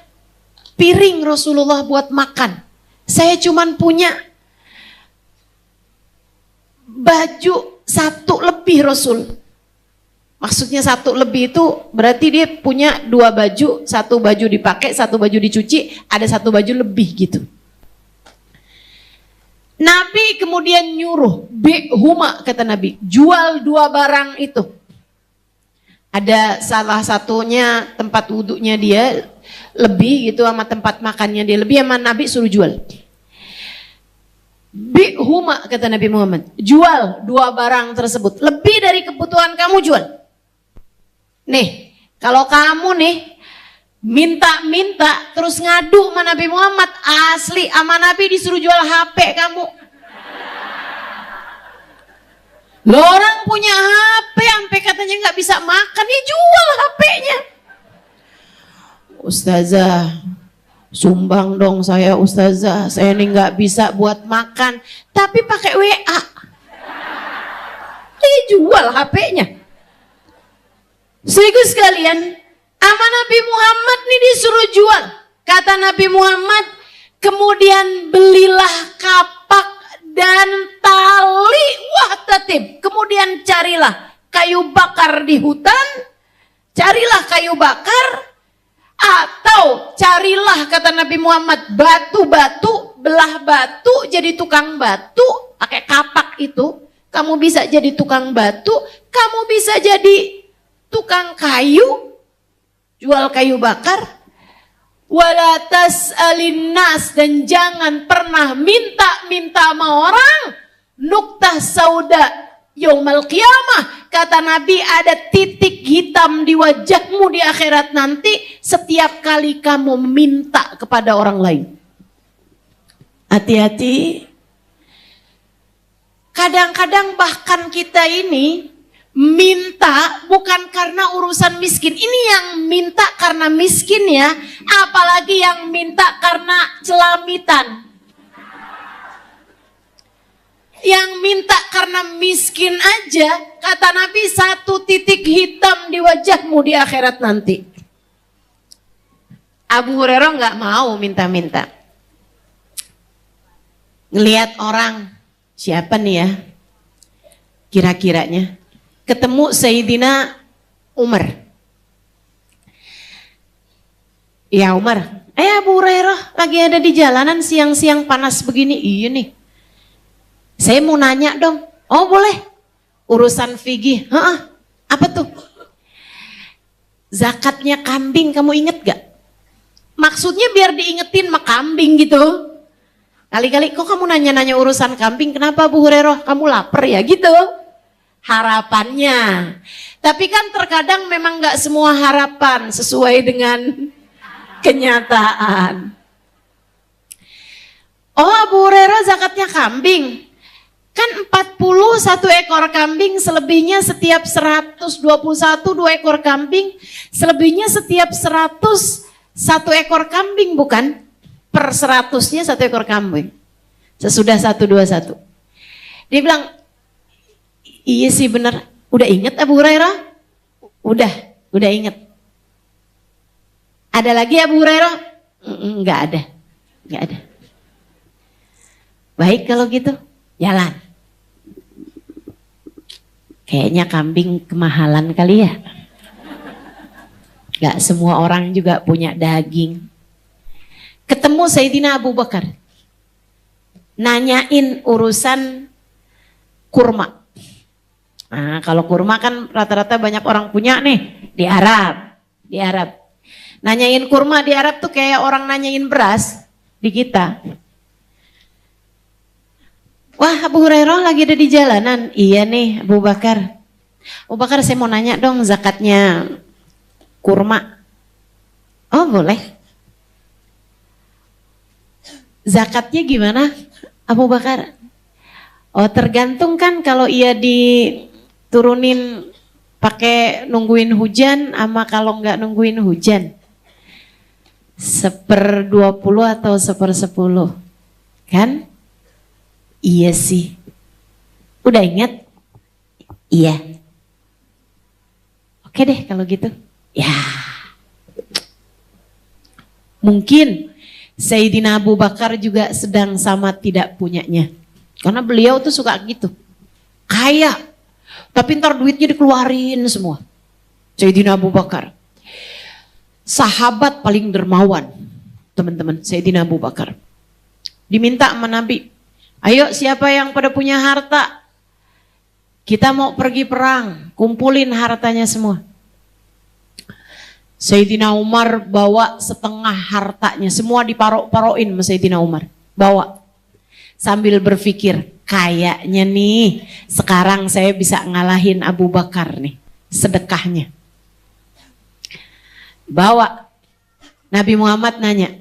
piring Rasulullah buat makan. Saya cuman punya baju satu lebih Rasul. Maksudnya satu lebih itu berarti dia punya 2 baju, 1 baju dipakai, 1 baju dicuci, ada 1 baju lebih gitu. Nabi kemudian nyuruh, huma kata Nabi, jual 2 barang itu. Ada salah satunya tempat wudhunya dia lebih gitu sama tempat makannya dia lebih, sama Nabi suruh jual. Huma kata Nabi Muhammad, jual 2 barang tersebut, lebih dari kebutuhan kamu jual. Nih, kalau kamu nih minta-minta terus ngadu sama Nabi Muhammad, asli sama Nabi disuruh jual HP kamu. Loh, orang punya HP sampai katanya nggak bisa makan, ya jual HP-nya. Ustazah, sumbang dong saya Ustazah, saya ini nggak bisa buat makan, tapi pakai WA. Dia jual HP-nya. Saudaraku sekalian, sama Nabi Muhammad nih disuruh jual. Kata Nabi Muhammad, kemudian belilah kapak dan tali wahtatib. Kemudian carilah kayu bakar di hutan, carilah kayu bakar, atau carilah kata Nabi Muhammad batu-batu, belah batu jadi tukang batu, pakai kapak itu. Kamu bisa jadi tukang batu, kamu bisa jadi tukang kayu, jual kayu bakar. Wala tas'alin nas, dan jangan pernah minta-minta sama orang. Nuktah sauda yaumal qiyamah, kata Nabi, ada titik hitam di wajahmu di akhirat nanti setiap kali kamu meminta kepada orang lain. Hati-hati. Kadang-kadang bahkan kita ini minta bukan karena urusan miskin. Ini yang minta karena miskin ya, apalagi yang minta karena celamitan. Yang minta karena miskin aja, kata Nabi, 1 titik hitam di wajahmu di akhirat nanti. Abu Hurairah nggak mau minta-minta. Ngelihat orang, siapa nih ya kira-kiranya, ketemu Sayyidina Umar. Ya Umar, Abu Hurairah lagi ada di jalanan siang-siang panas begini. Iya nih, saya mau nanya dong. Oh boleh, urusan fikih. Apa tuh? Zakatnya kambing kamu inget gak? Maksudnya biar diingetin mah kambing gitu. Kali-kali kok kamu nanya-nanya urusan kambing, kenapa Abu Hurairah? Kamu lapar ya gitu harapannya. Tapi kan terkadang memang gak semua harapan sesuai dengan kenyataan. Oh Abu Hurairah zakatnya kambing. Kan 41 ekor kambing, selebihnya setiap 121 2 ekor kambing, selebihnya setiap 100 1 ekor kambing, bukan? Per 100-nya 1 ekor kambing. Sesudah 121. Dia bilang, iya sih benar. Udah inget Abu Hurairah? Udah inget. Ada lagi Abu Hurairah? Enggak ada. Baik kalau gitu, jalan. Kayaknya kambing kemahalan kali ya. Gak semua orang juga punya daging. Ketemu Sayyidina Abu Bakar. Nanyain urusan kurma. Nah, kalau kurma kan rata-rata banyak orang punya nih di Arab. Nanyain kurma di Arab tuh kayak orang nanyain beras di kita. Wah, Abu Hurairah lagi ada di jalanan. Iya nih, Abu Bakar. Abu Bakar, saya mau nanya dong zakatnya kurma. Oh boleh. zakatnya gimana Abu Bakar? Oh tergantung kan, kalau ia diturunin pakai nungguin hujan sama kalau nggak nungguin hujan. 1/20 atau 1/10 kan? Iya sih. Udah ingat? Iya. Oke deh kalau gitu. Ya. Mungkin Sayyidina Abu Bakar juga sedang sama tidak punyanya. Karena beliau tuh suka gitu. Kaya. Tapi ntar duitnya dikeluarin semua. Sayyidina Abu Bakar. Sahabat paling dermawan. Teman-teman, Sayyidina Abu Bakar. Diminta sama Nabi. Ayo siapa yang pada punya harta? Kita mau pergi perang. Kumpulin hartanya semua. Sayyidina Umar bawa setengah hartanya, semua diparok-parokin sama Sayyidina Umar. Bawa. Sambil berpikir, kayaknya nih sekarang saya bisa ngalahin Abu Bakar nih, sedekahnya. Bawa. Nabi Muhammad nanya,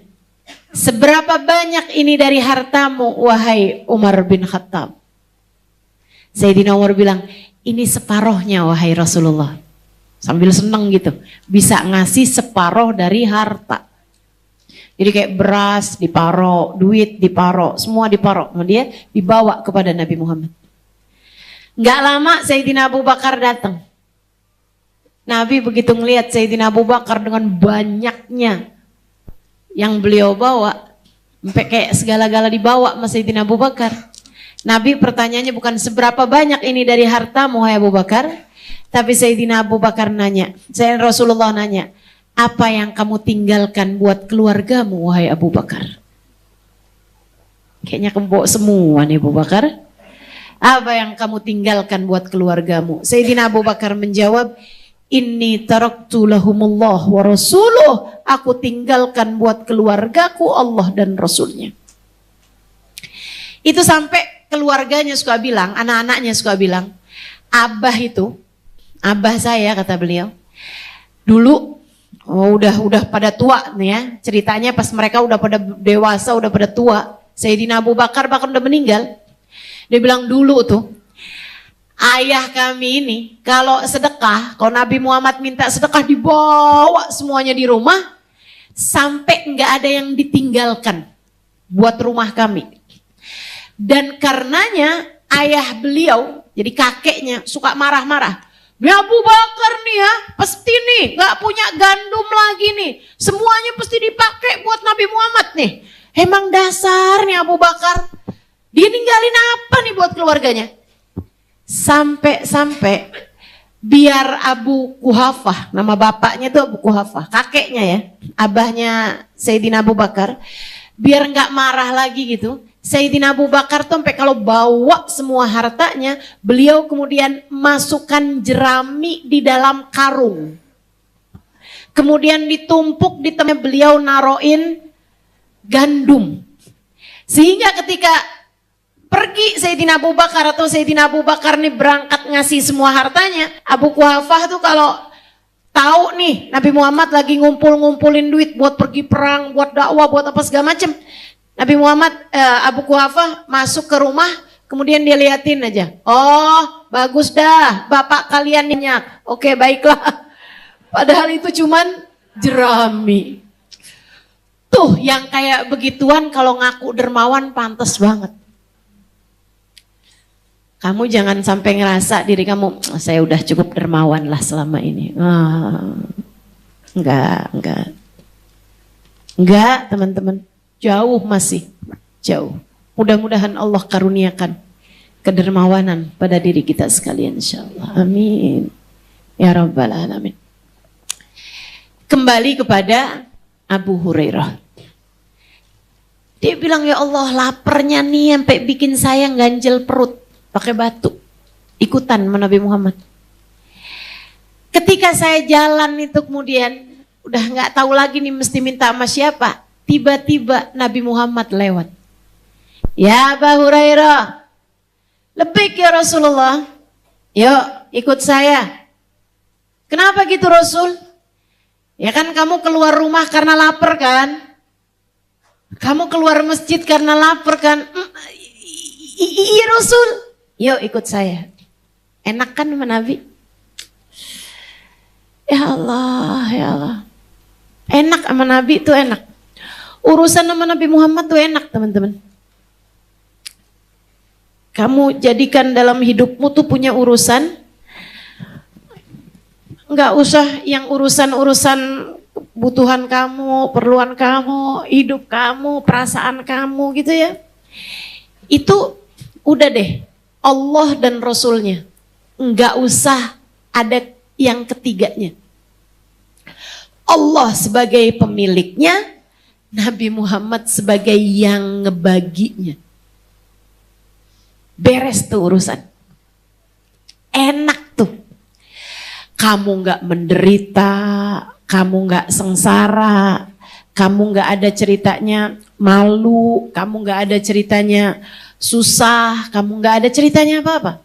seberapa banyak ini dari hartamu wahai Umar bin Khattab? Sayyidina Umar bilang, ini separohnya wahai Rasulullah. Sambil seneng gitu, bisa ngasih separoh dari harta. Jadi kayak beras diparo, duit diparo, semua diparo. Nah, dia dibawa kepada Nabi Muhammad. Nggak lama Sayyidina Abu Bakar datang. Nabi begitu ngelihat Sayyidina Abu Bakar dengan banyaknya yang beliau bawa, sampai kayak segala-gala dibawa sama Sayyidina Abu Bakar. Nabi pertanyaannya bukan seberapa banyak ini dari hartamu wahai Abu Bakar, tapi Sayyidina Abu Bakar nanya, Sayyidina Rasulullah nanya, apa yang kamu tinggalkan buat keluargamu wahai Abu Bakar? Kayaknya kamu bawa semua nih Abu Bakar. Apa yang kamu tinggalkan buat keluargamu? Sayyidina Abu Bakar menjawab, inni taraktu lahumullah wa rasuluh. Aku tinggalkan buat keluargaku Allah dan Rasulnya. Itu sampai keluarganya suka bilang, anak-anaknya suka bilang, Abah saya kata beliau, dulu udah pada tua nih ya, ceritanya pas mereka udah pada dewasa, udah pada tua, Sayyidina Abu Bakar bahkan udah meninggal. Dia bilang dulu tuh, ayah kami ini kalau sedekah, kalau Nabi Muhammad minta sedekah dibawa semuanya di rumah, sampai nggak ada yang ditinggalkan buat rumah kami. Dan karenanya ayah beliau, jadi kakeknya suka marah-marah. Ini Abu Bakar nih ya, pasti nih gak punya gandum lagi nih. Semuanya pasti dipakai buat Nabi Muhammad nih. Emang dasar nih Abu Bakar. Dia ninggalin apa nih buat keluarganya? Sampai biar Abu Quhafah, nama bapaknya tuh Abu Quhafah, kakeknya ya, abahnya Sayyidina Abu Bakar. Biar gak marah lagi gitu. Sayyidina Abu Bakar tuh sampai kalau bawa semua hartanya, beliau kemudian masukkan jerami di dalam karung. Kemudian ditumpuk di tengah, beliau naroin gandum. Sehingga ketika pergi Sayyidina Abu Bakar atau Sayyidina Abu Bakar nih berangkat ngasih semua hartanya, Abu Quhafah tuh kalau tahu nih Nabi Muhammad lagi ngumpulin duit buat pergi perang, buat dakwah, buat apa segala macem, Nabi Muhammad, Abu Quhafah masuk ke rumah, kemudian dia liatin aja. Oh, bagus dah, bapak kalian minyak. Oke, baiklah. Padahal itu cuman jerami. Tuh, yang kayak begituan kalau ngaku dermawan pantas banget. Kamu jangan sampai ngerasa diri kamu, saya udah cukup dermawan lah selama ini. Enggak, teman-teman. Jauh masih, jauh. Mudah-mudahan Allah karuniakan kedermawanan pada diri kita sekalian insyaallah. Amin. Ya Rabbal Alamin. Kembali kepada Abu Hurairah. Dia bilang, ya Allah laparnya nih sampai bikin saya ganjel perut pakai batu. Ikutan sama Nabi Muhammad. Ketika saya jalan itu kemudian udah nggak tahu lagi nih mesti minta sama siapa. Tiba-tiba Nabi Muhammad lewat. Ya Abu Hurairah, lebih ya Rasulullah. Yuk ikut saya. Kenapa gitu Rasul? Ya kan kamu keluar rumah karena lapar kan? Kamu keluar masjid karena lapar kan? Iya Rasul. Yuk ikut saya. Enak kan sama Nabi? Ya Allah, ya Allah. Enak sama Nabi itu enak. Urusan sama Nabi Muhammad tuh enak teman-teman. Kamu jadikan dalam hidupmu tuh punya urusan. Nggak usah yang urusan-urusan kebutuhan kamu, perluan kamu, hidup kamu, perasaan kamu gitu ya. Itu udah deh, Allah dan Rasulnya. Nggak usah ada yang ketiganya. Allah sebagai pemiliknya, Nabi Muhammad sebagai yang ngebaginya. Beres tuh urusan. Enak tuh. Kamu nggak menderita, kamu nggak sengsara, kamu nggak ada ceritanya malu, kamu nggak ada ceritanya susah, kamu nggak ada ceritanya apa-apa.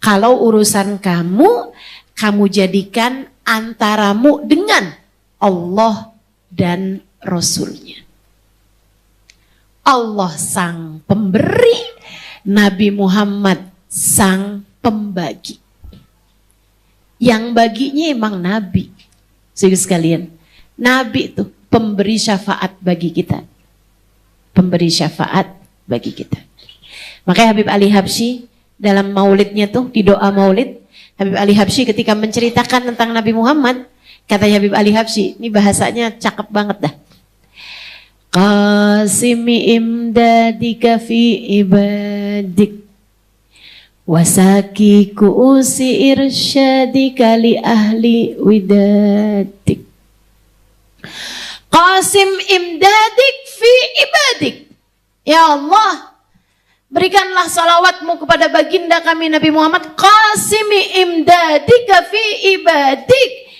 Kalau urusan kamu, kamu jadikan antaramu dengan Allah dan Rasulnya. Allah sang pemberi, Nabi Muhammad sang pembagi. Yang baginya emang Nabi. Saudara sekalian, Nabi itu pemberi syafaat bagi kita. Pemberi syafaat bagi kita. Makanya Habib Ali Habsyi dalam maulidnya tuh, di doa maulid, Habib Ali Habsyi ketika menceritakan tentang Nabi Muhammad, kata Habib Ali Habsyi, ini bahasanya cakep banget dah. Qasimi imdadika fi ibadik wasaki kuusi irsyadika li ahli widadik. Qasim imdadik fi ibadik. Ya Allah, berikanlah salawatmu kepada baginda kami Nabi Muhammad. Qasimi imdadika fi ibadik.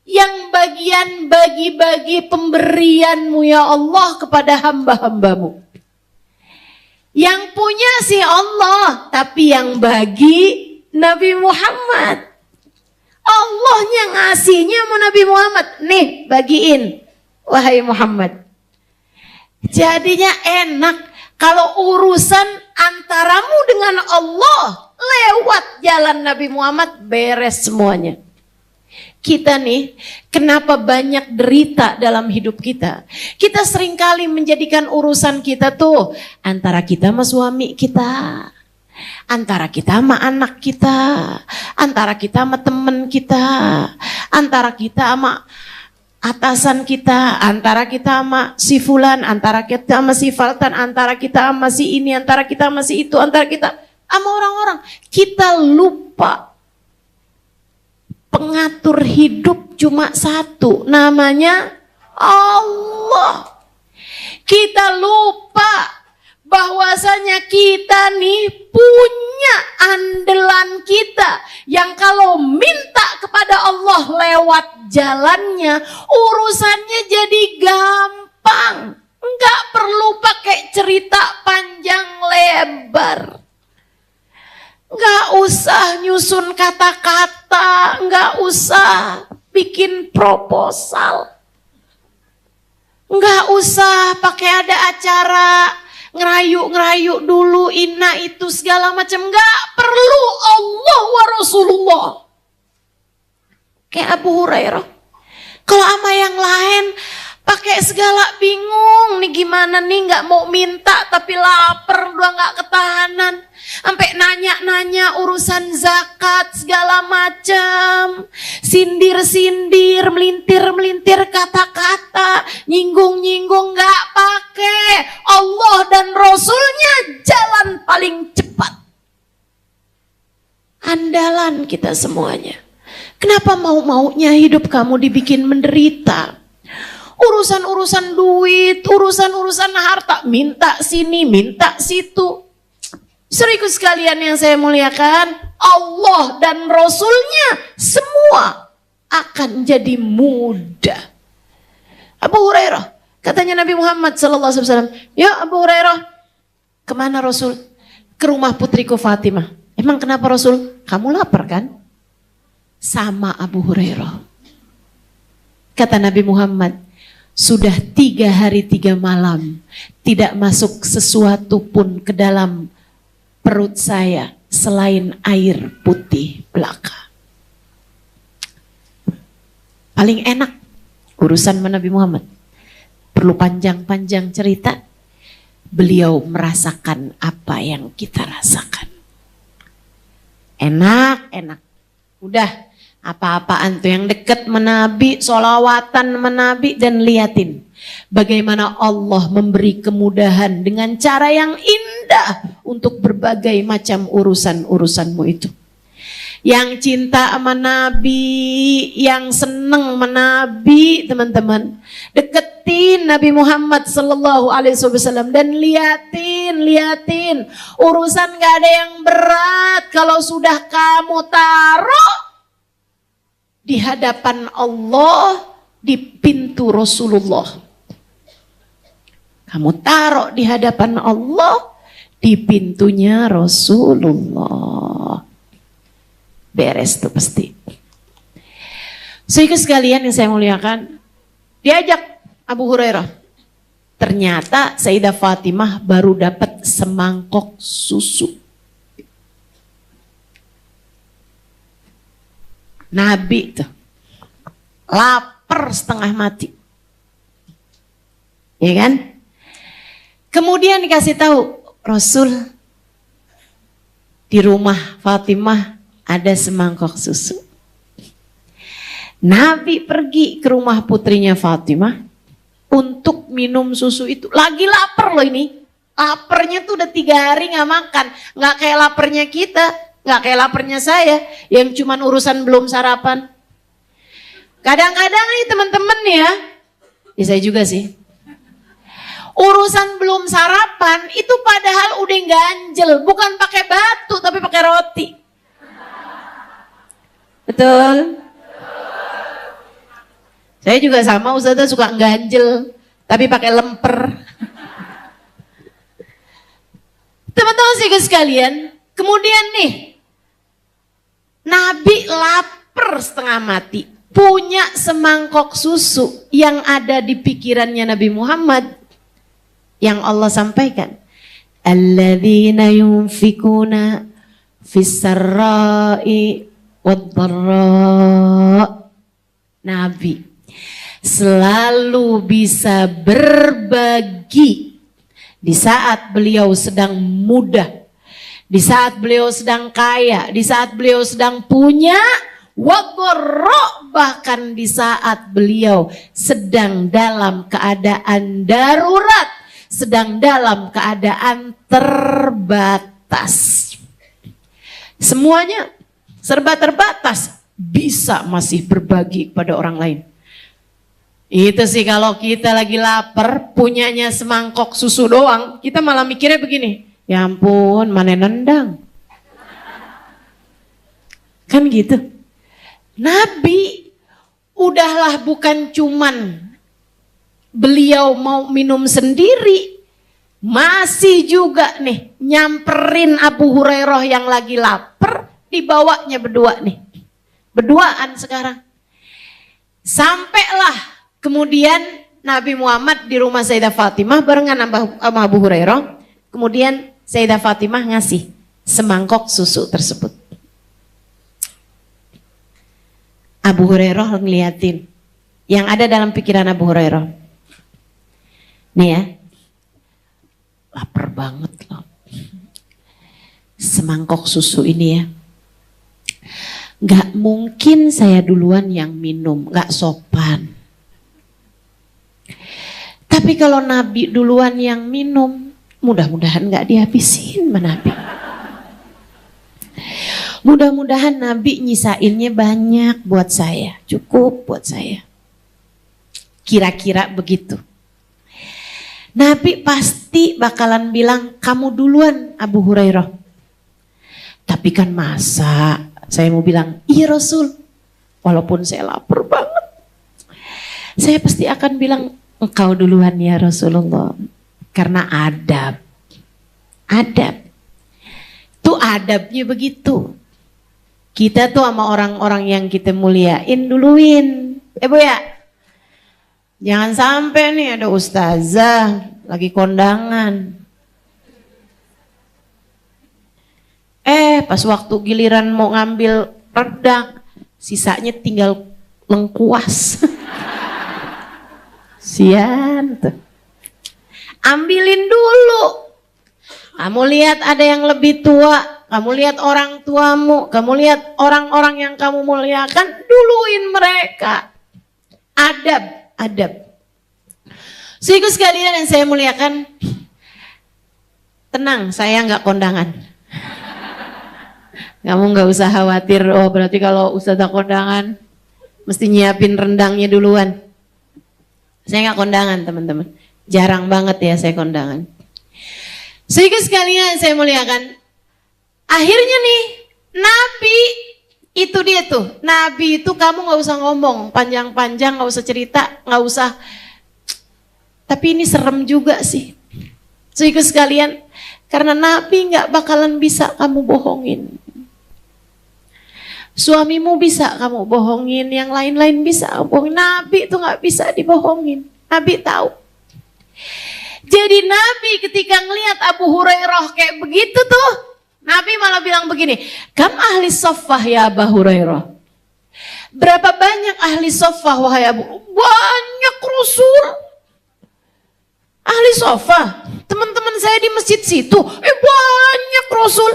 Yang bagian bagi-bagi pemberianmu ya Allah kepada hamba-hambamu. Yang punya si Allah, tapi yang bagi Nabi Muhammad. Allahnya ngasihnya mau Nabi Muhammad. Nih bagiin, wahai Muhammad. Jadinya enak kalau urusan antaramu dengan Allah lewat jalan Nabi Muhammad, beres semuanya. Kita nih, kenapa banyak derita dalam hidup kita? Kita seringkali menjadikan urusan kita tuh antara kita sama suami kita, antara kita sama anak kita, antara kita sama temen kita, antara kita sama atasan kita, antara kita sama si fulan, antara kita sama si faltan, antara kita sama si ini, antara kita sama si itu, antara kita sama orang-orang. Kita lupa pengatur hidup cuma satu, namanya Allah. Kita lupa bahwasanya kita nih punya andalan kita yang kalau minta kepada Allah lewat jalannya, urusannya jadi gampang. Enggak perlu pakai cerita panjang lebar. Nggak usah nyusun kata-kata, nggak usah bikin proposal, nggak usah pakai ada acara ngerayu-ngerayu dulu ina itu segala macam, nggak perlu. Allah wa Rasulullah. Kayak Abu Hurairah, kalau sama yang lain pakai segala bingung nih gimana nih, nggak mau minta tapi lapar udah nggak ketahanan. Sampai nanya-nanya urusan zakat segala macam, sindir-sindir, melintir-melintir kata-kata, nyinggung-nyinggung, nggak pakai. Allah dan Rasulnya jalan paling cepat. Andalan kita semuanya. Kenapa mau-maunya hidup kamu dibikin menderita? Urusan-urusan duit, urusan-urusan harta, minta sini, minta situ. Saudaraku sekalian yang saya muliakan, Allah dan Rasulnya semua akan jadi mudah. Abu Hurairah, katanya Nabi Muhammad SAW, ya Abu Hurairah, kemana Rasul? Ke rumah putriku Fatimah. Emang kenapa Rasul? Kamu lapar kan? Sama Abu Hurairah. Kata Nabi Muhammad, Sudah 3 hari 3 malam tidak masuk sesuatu pun ke dalam perut saya selain air putih belaka. Paling enak urusan Nabi Muhammad. Perlu panjang-panjang cerita. Beliau merasakan apa yang kita rasakan. Enak. Udah apa-apaan tuh yang deket menabi, solawatan menabi, dan liatin bagaimana Allah memberi kemudahan dengan cara yang indah untuk berbagai macam urusan-urusanmu itu. Yang cinta sama Nabi, yang seneng menabi, teman-teman, deketin Nabi Muhammad Sallallahu Alaihi Wasallam dan liatin urusan gak ada yang berat kalau sudah kamu taruh di hadapan Allah di pintu Rasulullah. Kamu taruh di hadapan Allah di pintunya Rasulullah. Beres tuh pasti. Saudara sekalian yang saya muliakan, diajak Abu Hurairah. Ternyata Sayyidah Fatimah baru dapat semangkok susu. Nabi tuh lapar setengah mati. Ya kan? Kemudian dikasih tahu, Rasul di rumah Fatimah ada semangkok susu. Nabi pergi ke rumah putrinya Fatimah untuk minum susu itu. Lagi lapar loh ini. Laparnya tuh udah 3 hari gak makan. Gak kayak laparnya kita. Gak kayak laparnya saya yang cuman urusan belum sarapan. Kadang-kadang nih teman-teman ya saya juga sih. Urusan belum sarapan itu padahal udah ganjel. Bukan pakai batu tapi pakai roti. Betul? Saya juga sama Ustazah suka ganjel tapi pakai lemper. Teman-teman sekalian, kemudian nih Nabi lapar setengah mati, punya semangkok susu yang ada di pikirannya Nabi Muhammad yang Allah sampaikan. Alladzina yunfikuna fis sarra'i wad-dharra. Nabi selalu bisa berbagi di saat beliau sedang muda, di saat beliau sedang kaya, di saat beliau sedang punya, wad-dharra, bahkan di saat beliau sedang dalam keadaan darurat, sedang dalam keadaan terbatas. Semuanya serba terbatas, bisa masih berbagi kepada orang lain. Itu sih kalau kita lagi lapar, punyanya semangkok susu doang, kita malah mikirnya begini, ya ampun mana nendang. Kan gitu. Nabi udahlah bukan cuman beliau mau minum sendiri, masih juga nih nyamperin Abu Hurairah yang lagi lapar, dibawanya berdua nih. Berduaan sekarang. Sampailah kemudian Nabi Muhammad di rumah Sayyidah Fatimah barengan sama Abu Hurairah. Kemudian Sayyidah Fatimah ngasih semangkok susu tersebut. Abu Hurairah ngeliatin yang ada dalam pikiran Abu Hurairah. Nih ya, lapar banget loh. Semangkok susu ini ya. Gak mungkin saya duluan yang minum, gak sopan. Tapi kalau Nabi duluan yang minum, mudah-mudahan gak dihabisin sama Nabi. Mudah-mudahan Nabi nyisainnya banyak buat saya, cukup buat saya. Kira-kira begitu. Nabi pasti bakalan bilang, kamu duluan Abu Hurairah. Tapi kan masa saya mau bilang, iya Rasul, walaupun saya lapar banget. Saya pasti akan bilang, engkau duluan ya Rasulullah. Karena adab. Adab. Itu adabnya begitu. Kita tuh sama orang-orang yang kita muliain duluin. Bu ya? Jangan sampai nih ada ustazah lagi kondangan. Pas waktu giliran mau ngambil rendang, sisanya tinggal lengkuas. Sian tuh. Ambilin dulu. Kamu lihat ada yang lebih tua, kamu lihat orang tuamu, kamu lihat orang-orang yang kamu muliakan, duluin mereka. Adab. Saudaraku sekalian yang saya muliakan, tenang, saya nggak kondangan. Kamu nggak usah khawatir, oh berarti kalau ustazah kondangan, mesti nyiapin rendangnya duluan. Saya nggak kondangan teman-teman, jarang banget ya saya kondangan. Saudaraku sekalian saya muliakan, akhirnya nih Nabi itu dia tuh, Nabi itu kamu nggak usah ngomong panjang-panjang, nggak usah cerita, nggak usah. Tapi ini serem juga sih, saudaraku sekalian, karena Nabi nggak bakalan bisa kamu bohongin. Suamimu bisa kamu bohongin, yang lain-lain bisa bohongin. Nabi itu nggak bisa dibohongin. Nabi tahu. Jadi Nabi ketika ngelihat Abu Hurairah kayak begitu tuh, Nabi malah bilang begini, kam ahli soffah ya Abu Hurairah. Berapa banyak ahli soffah wahai Abu? Banyak Rasul. Ahli soffah, teman-teman saya di masjid situ, banyak Rasul.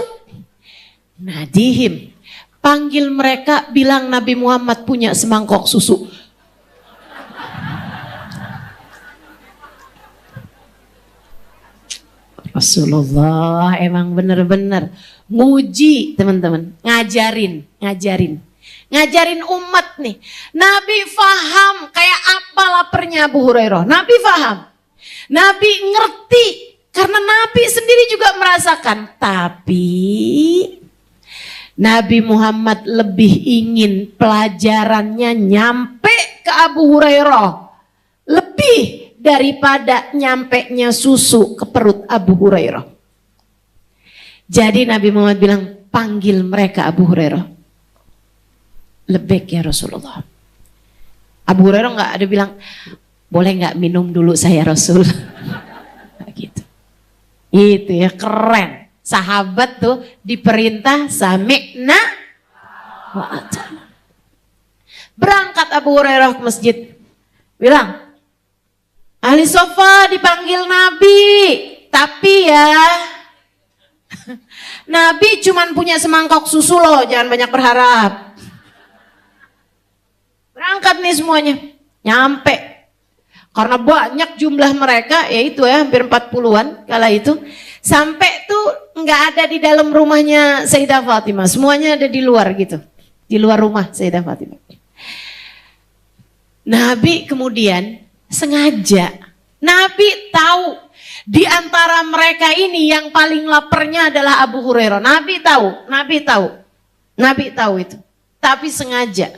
Nadihim. Panggil mereka, bilang Nabi Muhammad punya semangkok susu. Rasulullah emang bener-bener nguji teman-teman, ngajarin umat nih. Nabi faham kayak apa laparnya Abu Hurairah. Nabi faham, Nabi ngerti karena Nabi sendiri juga merasakan. Tapi Nabi Muhammad lebih ingin pelajarannya nyampe ke Abu Hurairah lebih daripada nyampenya susu ke perut Abu Hurairah. Jadi Nabi Muhammad bilang, panggil mereka Abu Hurairah. Lebih ya Rasulullah. Abu Hurairah nggak ada bilang, boleh nggak minum dulu saya Rasul. Gitu. Itu ya keren. Sahabat tuh diperintah sami'na wa ata'na. Berangkat Abu Hurairah ke masjid. Bilang, ahli sofa dipanggil Nabi. Tapi ya, Nabi cuman punya semangkok susu loh, jangan banyak berharap. Berangkat nih semuanya. Nyampe. Karena banyak jumlah mereka, yaitu ya hampir 40-an kala itu. Sampai tuh nggak ada di dalam rumahnya Sayyidah Fatimah, semuanya ada di luar gitu, di luar rumah Sayyidah Fatimah. Nabi kemudian sengaja, Nabi tahu di antara mereka ini yang paling laparnya adalah Abu Hurairah. Nabi tahu itu, tapi sengaja.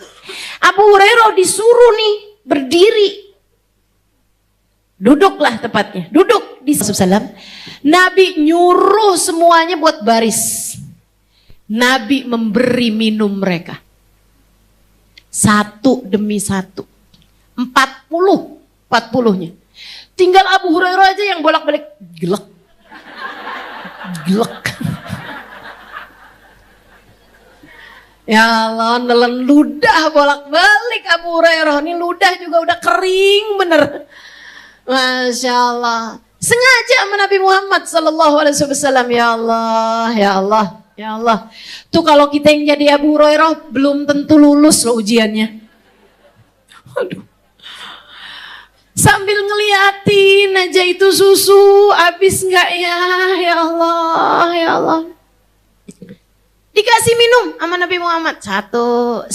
Abu Hurairah disuruh nih berdiri. Duduklah tepatnya, duduk di Rasulullah. Nabi nyuruh semuanya buat baris. Nabi memberi minum mereka. Satu demi satu. 40-nya. Tinggal Abu Hurairah aja yang bolak-balik gelek. Ya Allah, nelen ludah bolak-balik Abu Hurairah. Ini ludah juga udah kering bener. Masya Allah. Sengaja sama Nabi Muhammad SAW. Ya Allah. Tuh kalau kita yang jadi Abu Hurairah belum tentu lulus loh ujiannya. Aduh. Sambil ngeliatin aja itu susu, habis nggak ya? Ya Allah. Dikasih minum sama Nabi Muhammad. Satu.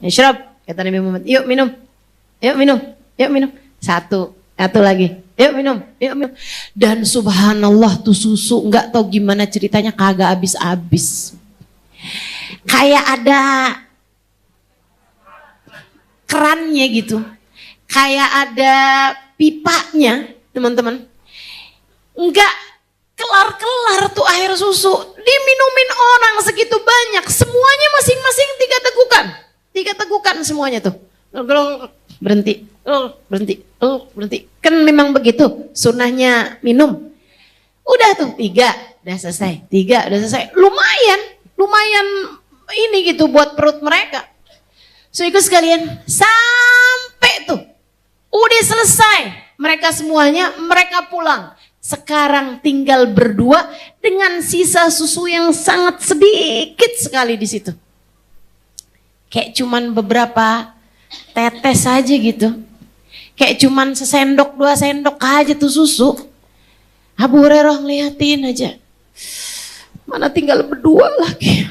Isyrab, kata Nabi Muhammad. Yuk minum. Satu lagi. Yuk minum. Dan subhanallah tuh susu nggak tahu gimana ceritanya kagak habis-habis. Kayak ada kerannya gitu. Kayak ada pipanya, teman-teman. Enggak kelar-kelar tuh air susu. Diminumin orang segitu banyak. Semuanya masing-masing 3 tegukan. 3 tegukan semuanya tuh. berhenti, berhenti, berhenti. Kan memang begitu sunnahnya minum. Udah tuh 3, udah selesai. 3, udah selesai. Lumayan ini gitu buat perut mereka. So ikut sekalian, sampai tuh udah selesai. Mereka semuanya, mereka pulang. Sekarang tinggal berdua dengan sisa susu yang sangat sedikit sekali di situ. Kayak cuman beberapa tetes aja gitu. Kayak cuman sesendok 2 sendok aja tuh susu. Abu Hurairah ngeliatin aja. Mana tinggal berdua lagi.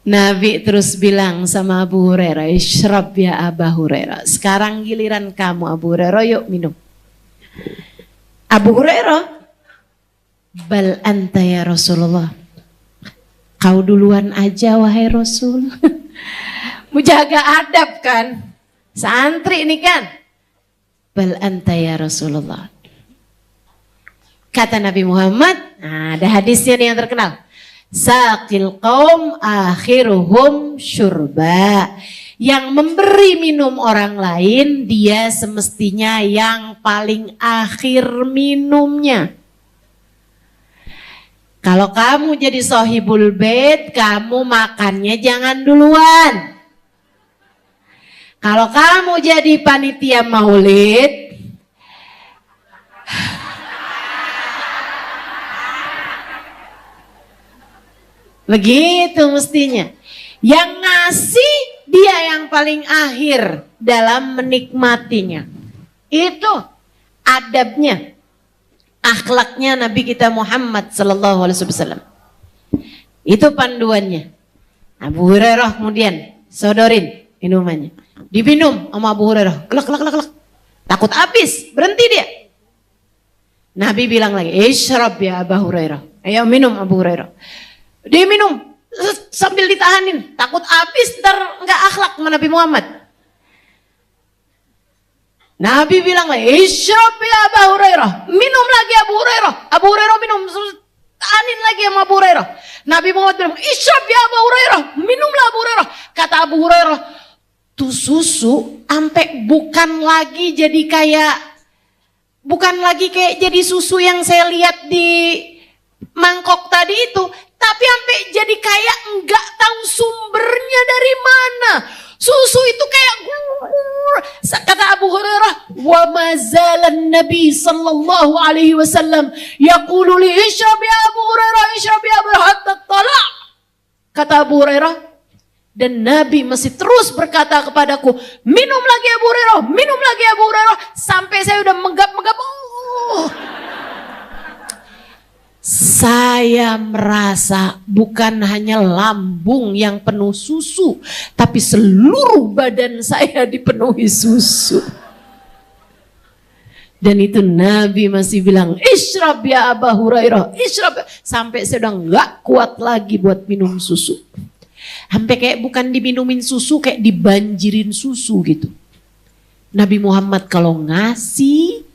Nabi terus bilang sama Abu Hurairah, "Ishrab ya Abu Hurairah. Sekarang giliran kamu Abu Hurairah, yuk minum." Abu Hurairah, "Bal anta ya Rasulullah." Kau duluan aja wahai Rasul. Menjaga adab kan. Santri ini kan. Bal anta ya Rasulullah. Kata Nabi Muhammad, nah ada hadisnya nih yang terkenal. Saqil qaum akhiruhum syurba. Yang memberi minum orang lain, dia semestinya yang paling akhir minumnya. Kalau kamu jadi sohibul bait, kamu makannya jangan duluan. Kalau kamu jadi panitia maulid, begitu mestinya. Yang ngasih dia yang paling akhir dalam menikmatinya. Itu adabnya, akhlaknya Nabi kita Muhammad sallallahu alaihi wasallam. Itu panduannya. Abu Hurairah kemudian sodorin minumannya. Diminum sama Abu Hurairah. Kelak. Takut habis, berhenti dia. Nabi bilang lagi, "Ishrab ya Abu Hurairah." Ayo minum Abu Hurairah. Dia minum sambil ditahanin, takut habis ntar nggak akhlak sama Nabi Muhammad. Nabi bilang lagi, "Ishrab ya Abu Hurairah." Minum lagi Abu Hurairah. Abu Hurairah minum, tahanin lagi sama Abu Hurairah. Nabi Muhammad bilang, "Ishrab ya Abu Hurairah." Minumlah Abu Hurairah. Kata Abu Hurairah, tuh susu sampai bukan lagi jadi susu yang saya lihat di mangkok tadi itu, tapi sampai jadi kayak enggak tahu sumbernya dari mana. Susu itu kayak kata Abu Hurairah, "Wa mazalan Nabi sallallahu alaihi wasallam yaqulu li ishrab ya Abu Hurairah, ishrab ya Abu Hurairah hatta tala." Kata Abu Hurairah, dan Nabi masih terus berkata kepadaku, "Minum lagi Abu Hurairah, minum lagi Abu Hurairah," sampai saya udah menggap-menggap. Saya merasa bukan hanya lambung yang penuh susu, tapi seluruh badan saya dipenuhi susu. Dan itu Nabi masih bilang, "Ishrab ya Abu Hurairah, ishrab." Sampai saya udah gak kuat lagi buat minum susu. Sampai kayak bukan diminumin susu, kayak dibanjirin susu gitu. Nabi Muhammad kalau ngasih,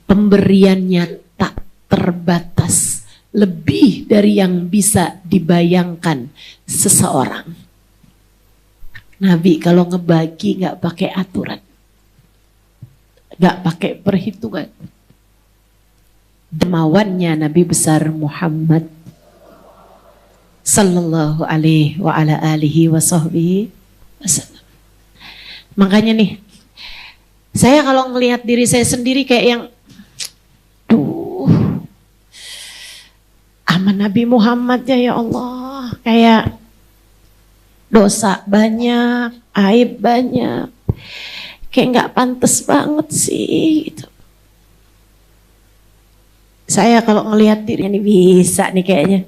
pemberiannya tak terbatas, lebih dari yang bisa dibayangkan seseorang. Nabi kalau ngebagi gak pakai aturan, gak pakai perhitungan. Dermawannya Nabi besar Muhammad sallallahu alaihi wa ala alihi wa sahbihi wasallam. Makanya nih, saya kalau ngelihat diri saya sendiri kayak yang sama Nabi Muhammad ya Allah, kayak dosa banyak, aib banyak, kayak nggak pantas banget sih gitu. Saya kalau ngelihat dirinya nih bisa nih kayaknya,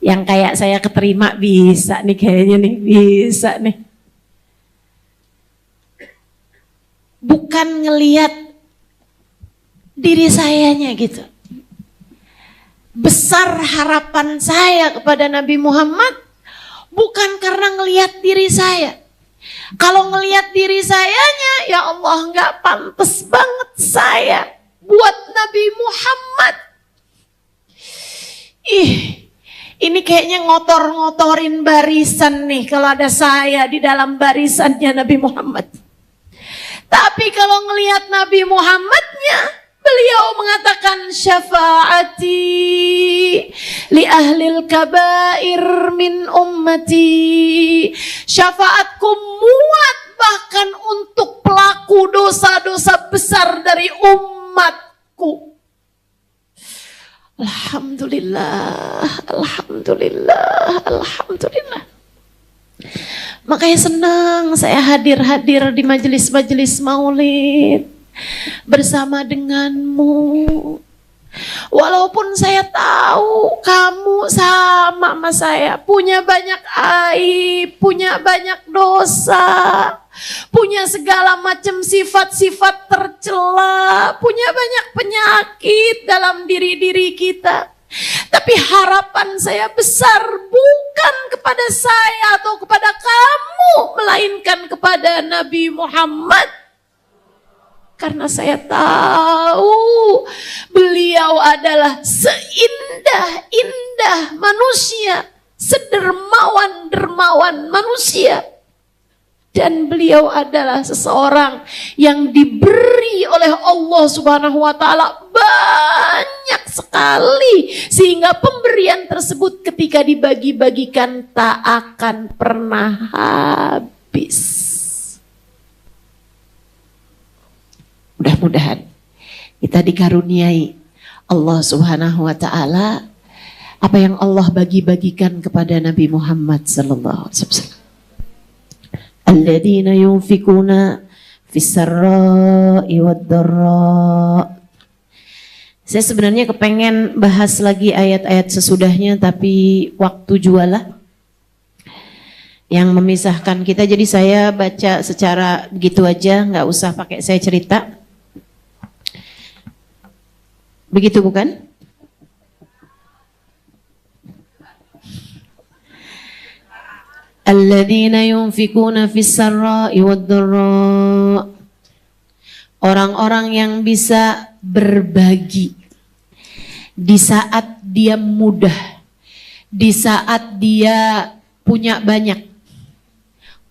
yang kayak saya keterima bisa nih kayaknya nih, bisa nih. Bukan ngelihat diri sayanya gitu. Besar harapan saya kepada Nabi Muhammad bukan karena ngelihat diri saya. Kalau ngelihat diri sayanya, ya Allah nggak pantas banget saya buat Nabi Muhammad. Ini kayaknya ngotor-ngotorin barisan nih kalau ada saya di dalam barisannya Nabi Muhammad. Tapi kalau ngelihat Nabi Muhammadnya, beliau mengatakan syafaati li ahlil kabair min ummati. Syafaatku muat bahkan untuk pelaku dosa-dosa besar dari umatku. Alhamdulillah, alhamdulillah, alhamdulillah. Makanya senang saya hadir-hadir di majelis-majelis maulid bersama denganmu. Walaupun saya tahu kamu sama saya, punya banyak aib, punya banyak dosa, punya segala macam sifat-sifat tercela, punya banyak penyakit dalam diri-diri kita. Tapi harapan saya besar bukan kepada saya atau kepada kamu, melainkan kepada Nabi Muhammad. Karena saya tahu beliau adalah seindah-indah manusia, sedermawan-dermawan manusia. Dan beliau adalah seseorang yang diberi oleh Allah Subhanahu wa taala banyak sekali, sehingga pemberian tersebut ketika dibagi-bagikan tak akan pernah habis. Mudah-mudahan kita dikaruniai Allah Subhanahu wa taala apa yang Allah bagi-bagikan kepada Nabi Muhammad sallallahu alaihi wasallam. Alladzina yunfikuna fis sarra'i wad-dharra. Saya sebenarnya kepengen bahas lagi ayat-ayat sesudahnya, tapi waktu jualah yang memisahkan kita. Jadi saya baca secara begitu aja, nggak usah pakai saya cerita. Begitu bukan? Alladzina yunfikuna fis sarra'i wad-dharra. Orang-orang yang bisa berbagi di saat dia mudah, di saat dia punya banyak.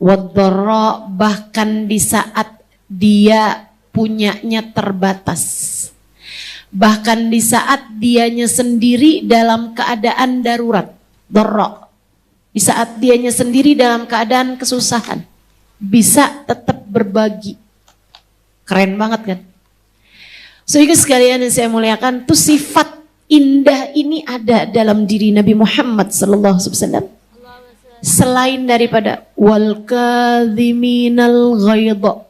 Wad-dharra, bahkan di saat dia punyanya terbatas. Bahkan di saat dianya sendiri dalam keadaan darurat, dharra. Di saat dianya sendiri dalam keadaan kesusahan, bisa tetap berbagi. Keren banget kan? Sehingga sekalian yang saya muliakan, tuh sifat indah ini ada dalam diri Nabi Muhammad sallallahu alaihi wasallam. Selain daripada wal kadhiminal ghaidha,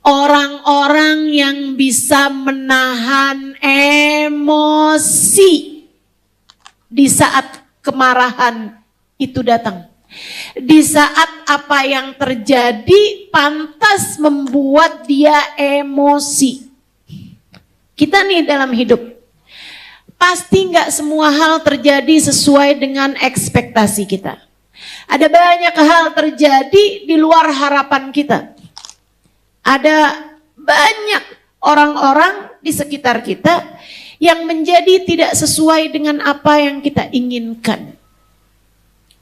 orang-orang yang bisa menahan emosi di saat kemarahan itu datang. Di saat apa yang terjadi pantas membuat dia emosi. Kita nih dalam hidup, pasti nggak semua hal terjadi sesuai dengan ekspektasi kita. Ada banyak hal terjadi di luar harapan kita. Ada banyak orang-orang di sekitar kita yang menjadi tidak sesuai dengan apa yang kita inginkan.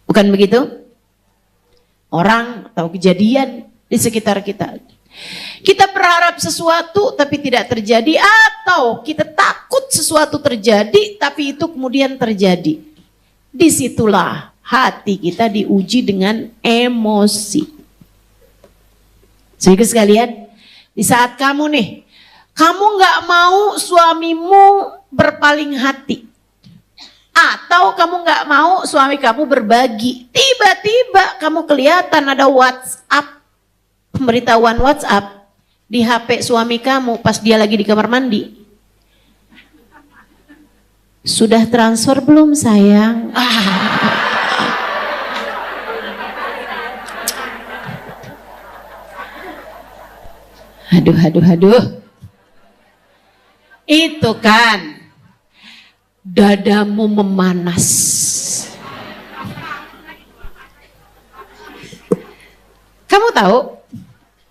Bukan begitu? Orang atau kejadian di sekitar kita. Kita berharap sesuatu tapi tidak terjadi, atau kita takut sesuatu terjadi tapi itu kemudian terjadi. Disitulah hati kita diuji dengan emosi. Sehingga sekalian, di saat kamu nggak mau suamimu berpaling hati, atau kamu nggak mau suami kamu berbagi, tiba-tiba kamu kelihatan ada WhatsApp, pemberitahuan WhatsApp di HP suami kamu pas dia lagi di kamar mandi. Sudah transfer belum sayang? Aduh. Itu kan dadamu memanas. Kamu tahu?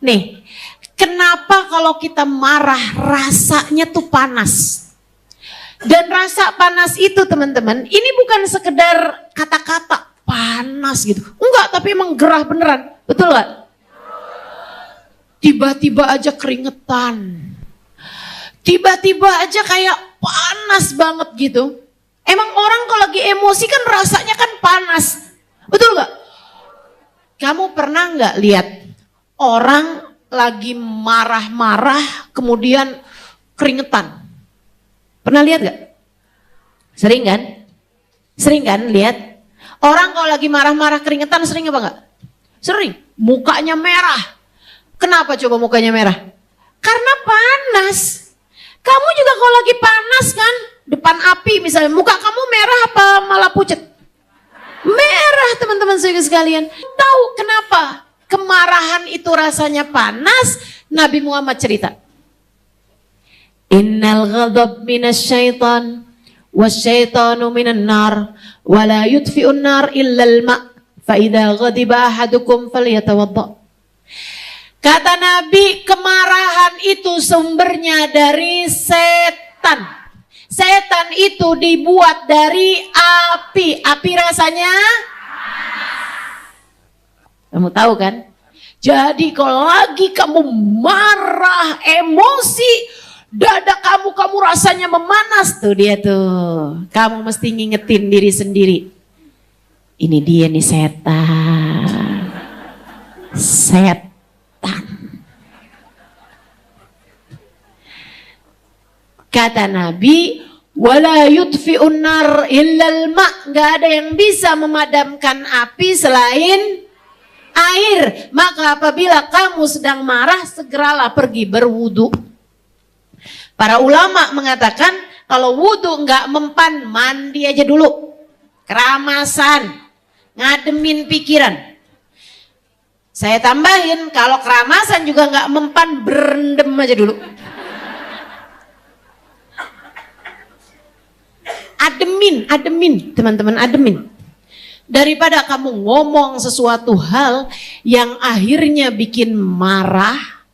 Nih, kenapa kalau kita marah rasanya tuh panas? Dan rasa panas itu teman-teman, ini bukan sekedar kata-kata panas gitu. Enggak, tapi emang gerah beneran. Betul gak? Tiba-tiba aja keringetan. Tiba-tiba aja kayak panas banget gitu. Emang orang kalau lagi emosi kan rasanya kan panas. Betul gak? Kamu pernah gak lihat orang lagi marah-marah kemudian keringetan? Pernah lihat gak? Sering kan? Sering kan lihat? Orang kalau lagi marah-marah keringetan sering apa gak? Sering. Mukanya merah. Kenapa coba mukanya merah? Karena panas. Kamu juga kalau lagi panas kan, depan api misalnya, muka kamu merah apa malah pucet? Merah teman-teman sekalian. Tahu kenapa kemarahan itu rasanya panas? Nabi Muhammad cerita. Innal ghadab minasyaitan wasyaitanu minan nar wa la yudfi'un nar illa al-ma' fa idza ghadiba ahadukum falyatawadda. Kata Nabi, kemarahan itu sumbernya dari setan. Setan itu dibuat dari api. Api rasanya? Kamu tahu kan? Jadi kalau lagi kamu marah, emosi, dada kamu rasanya memanas. Tuh dia tuh. Kamu mesti ngingetin diri sendiri. Ini dia nih setan. Setan. Kata Nabi, wala yudfi'un nar illal ma', enggak ada yang bisa memadamkan api selain air. Maka apabila kamu sedang marah, segeralah pergi berwudu. Para ulama mengatakan kalau wudu enggak mempan, mandi aja dulu. Keramasan, ngademin pikiran. Saya tambahin, kalau keramasan juga enggak mempan, berendam aja dulu. Ademin, teman-teman, ademin. Daripada kamu ngomong sesuatu hal yang akhirnya bikin marah,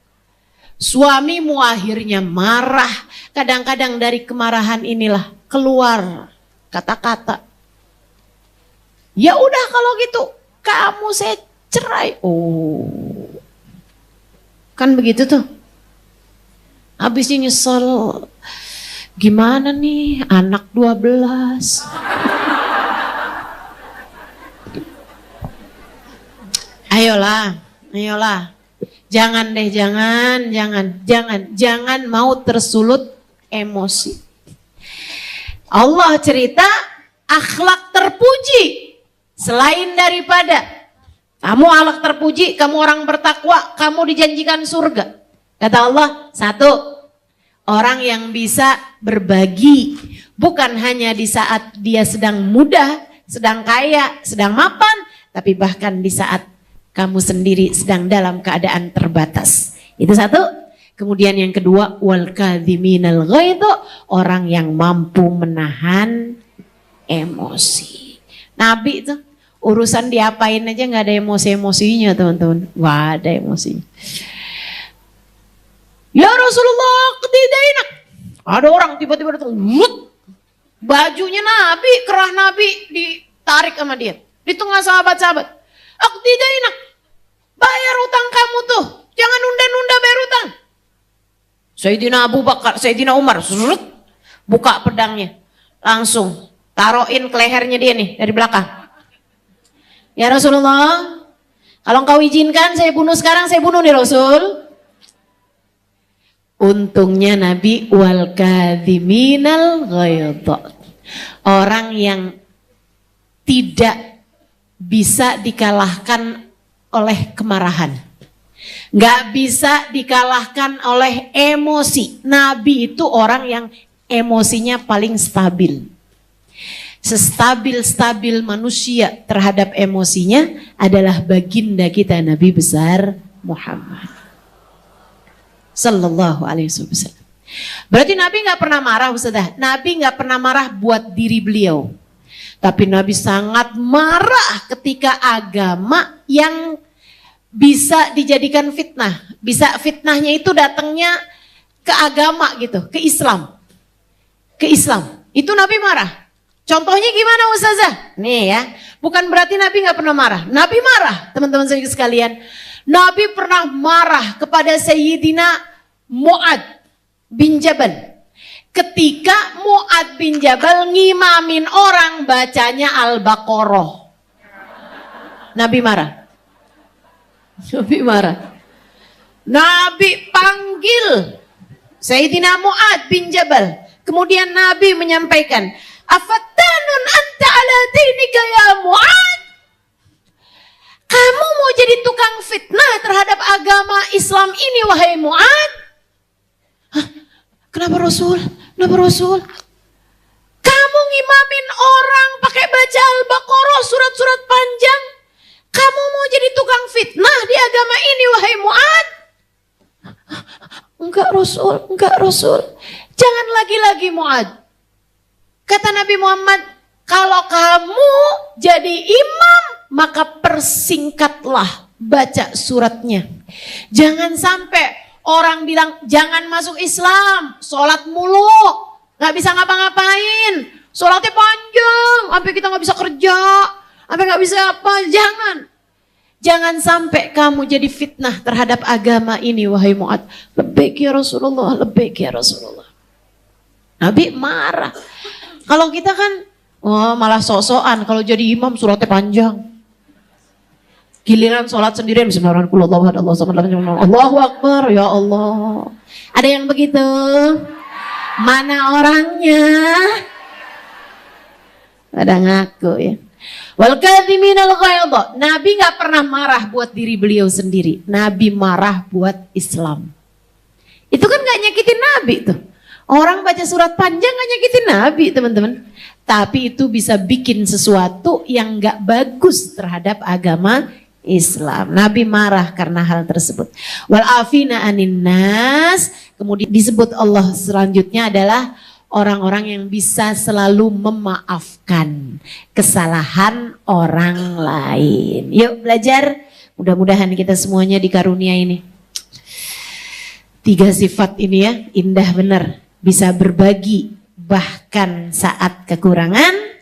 suamimu akhirnya marah, kadang-kadang dari kemarahan inilah keluar kata-kata. Ya udah kalau gitu, kamu saya cerai. Oh, kan begitu tuh. Habisnya nyesel. Gimana nih anak 12? Ayolah. Jangan deh, jangan mau tersulut emosi. Allah cerita akhlak terpuji selain daripada kamu akhlak terpuji, kamu orang bertakwa, kamu dijanjikan surga. Kata Allah, satu, orang yang bisa berbagi, bukan hanya di saat dia sedang muda, sedang kaya, sedang mapan, tapi bahkan di saat kamu sendiri sedang dalam keadaan terbatas. Itu satu. Kemudian yang kedua, wal kadhiminal ghaidha, orang yang mampu menahan emosi. Nabi itu urusan diapain aja nggak ada emosi-emosinya, teman-teman. Nggak ada emosinya. Ya Rasulullah, ketidainak. Ada orang tiba-tiba datang, bajunya Nabi, kerah Nabi ditarik sama dia. Di tengah sahabat-sahabat. Ketidainak, bayar utang kamu tuh. Jangan nunda-nunda bayar utang. Sayyidina Abu Bakar, Sayyidina Umar, buka pedangnya. Langsung taruhin ke lehernya dia nih dari belakang. Ya Rasulullah, kalau engkau izinkan saya bunuh sekarang, saya bunuh nih Rasul. Untungnya Nabi wal kadhiminal ghaidha. Orang yang tidak bisa dikalahkan oleh kemarahan. Nggak bisa dikalahkan oleh emosi. Nabi itu orang yang emosinya paling stabil. Sestabil-stabil manusia terhadap emosinya adalah baginda kita Nabi besar Muhammad Sallallahu alaihi wasallam. Berarti Nabi nggak pernah marah, Ustazah. Nabi nggak pernah marah buat diri beliau. Tapi Nabi sangat marah ketika agama yang bisa dijadikan fitnah. Bisa fitnahnya itu datangnya ke agama gitu, ke Islam. ke Islam. Itu Nabi marah. Contohnya gimana Ustazah? Nih ya, bukan berarti Nabi nggak pernah marah. Nabi marah, teman-teman sekalian. Nabi pernah marah kepada Sayyidina Mu'ad bin Jabal. Ketika Mu'ad bin Jabal ngimamin orang bacanya Al-Baqarah. Nabi marah. Nabi marah. Nabi panggil Sayyidina Mu'ad bin Jabal. Kemudian Nabi menyampaikan, afattanun anta ala dinika ya Mu'ad. Kamu mau jadi tukang fitnah terhadap agama Islam ini wahai Mu'ad? Hah? Kenapa Rasul? Kenapa Rasul? Kamu ngimamin orang pakai baca Al-Baqarah surat-surat panjang. Kamu mau jadi tukang fitnah di agama ini wahai Mu'ad? Enggak Rasul, enggak Rasul. Jangan lagi-lagi Mu'ad. Kata Nabi Muhammad, kalau kamu jadi imam, maka persingkatlah baca suratnya. Jangan sampai orang bilang, jangan masuk Islam, sholat mulu, gak bisa ngapa-ngapain, sholatnya panjang, sampai kita gak bisa kerja, sampai gak bisa apa, jangan. Jangan sampai kamu jadi fitnah terhadap agama ini wahai Mu'ad. Lebih ya Rasulullah, lebih ya Rasulullah. Nabi marah. Kalau kita kan malah sok-sokan kalau jadi imam suratnya panjang. Giliran sholat sendirian bismillahirrahmanirrahim. Allahu Akbar, ya Allah. Ada yang begitu? Mana orangnya? Ada ngaku ya. Wal kadhiminal ghaidha. Nabi nggak pernah marah buat diri beliau sendiri. Nabi marah buat Islam. Itu kan nggak nyakitin Nabi tuh. Orang baca surat panjang gak nyakitin Nabi teman-teman. Tapi itu bisa bikin sesuatu yang gak bagus terhadap agama Islam. Nabi marah karena hal tersebut. Wal afina anin nas. Kemudian disebut Allah selanjutnya adalah orang-orang yang bisa selalu memaafkan kesalahan orang lain. Yuk belajar. Mudah-mudahan kita semuanya dikarunia ini. 3 sifat ini ya, indah benar. Bisa berbagi bahkan saat kekurangan.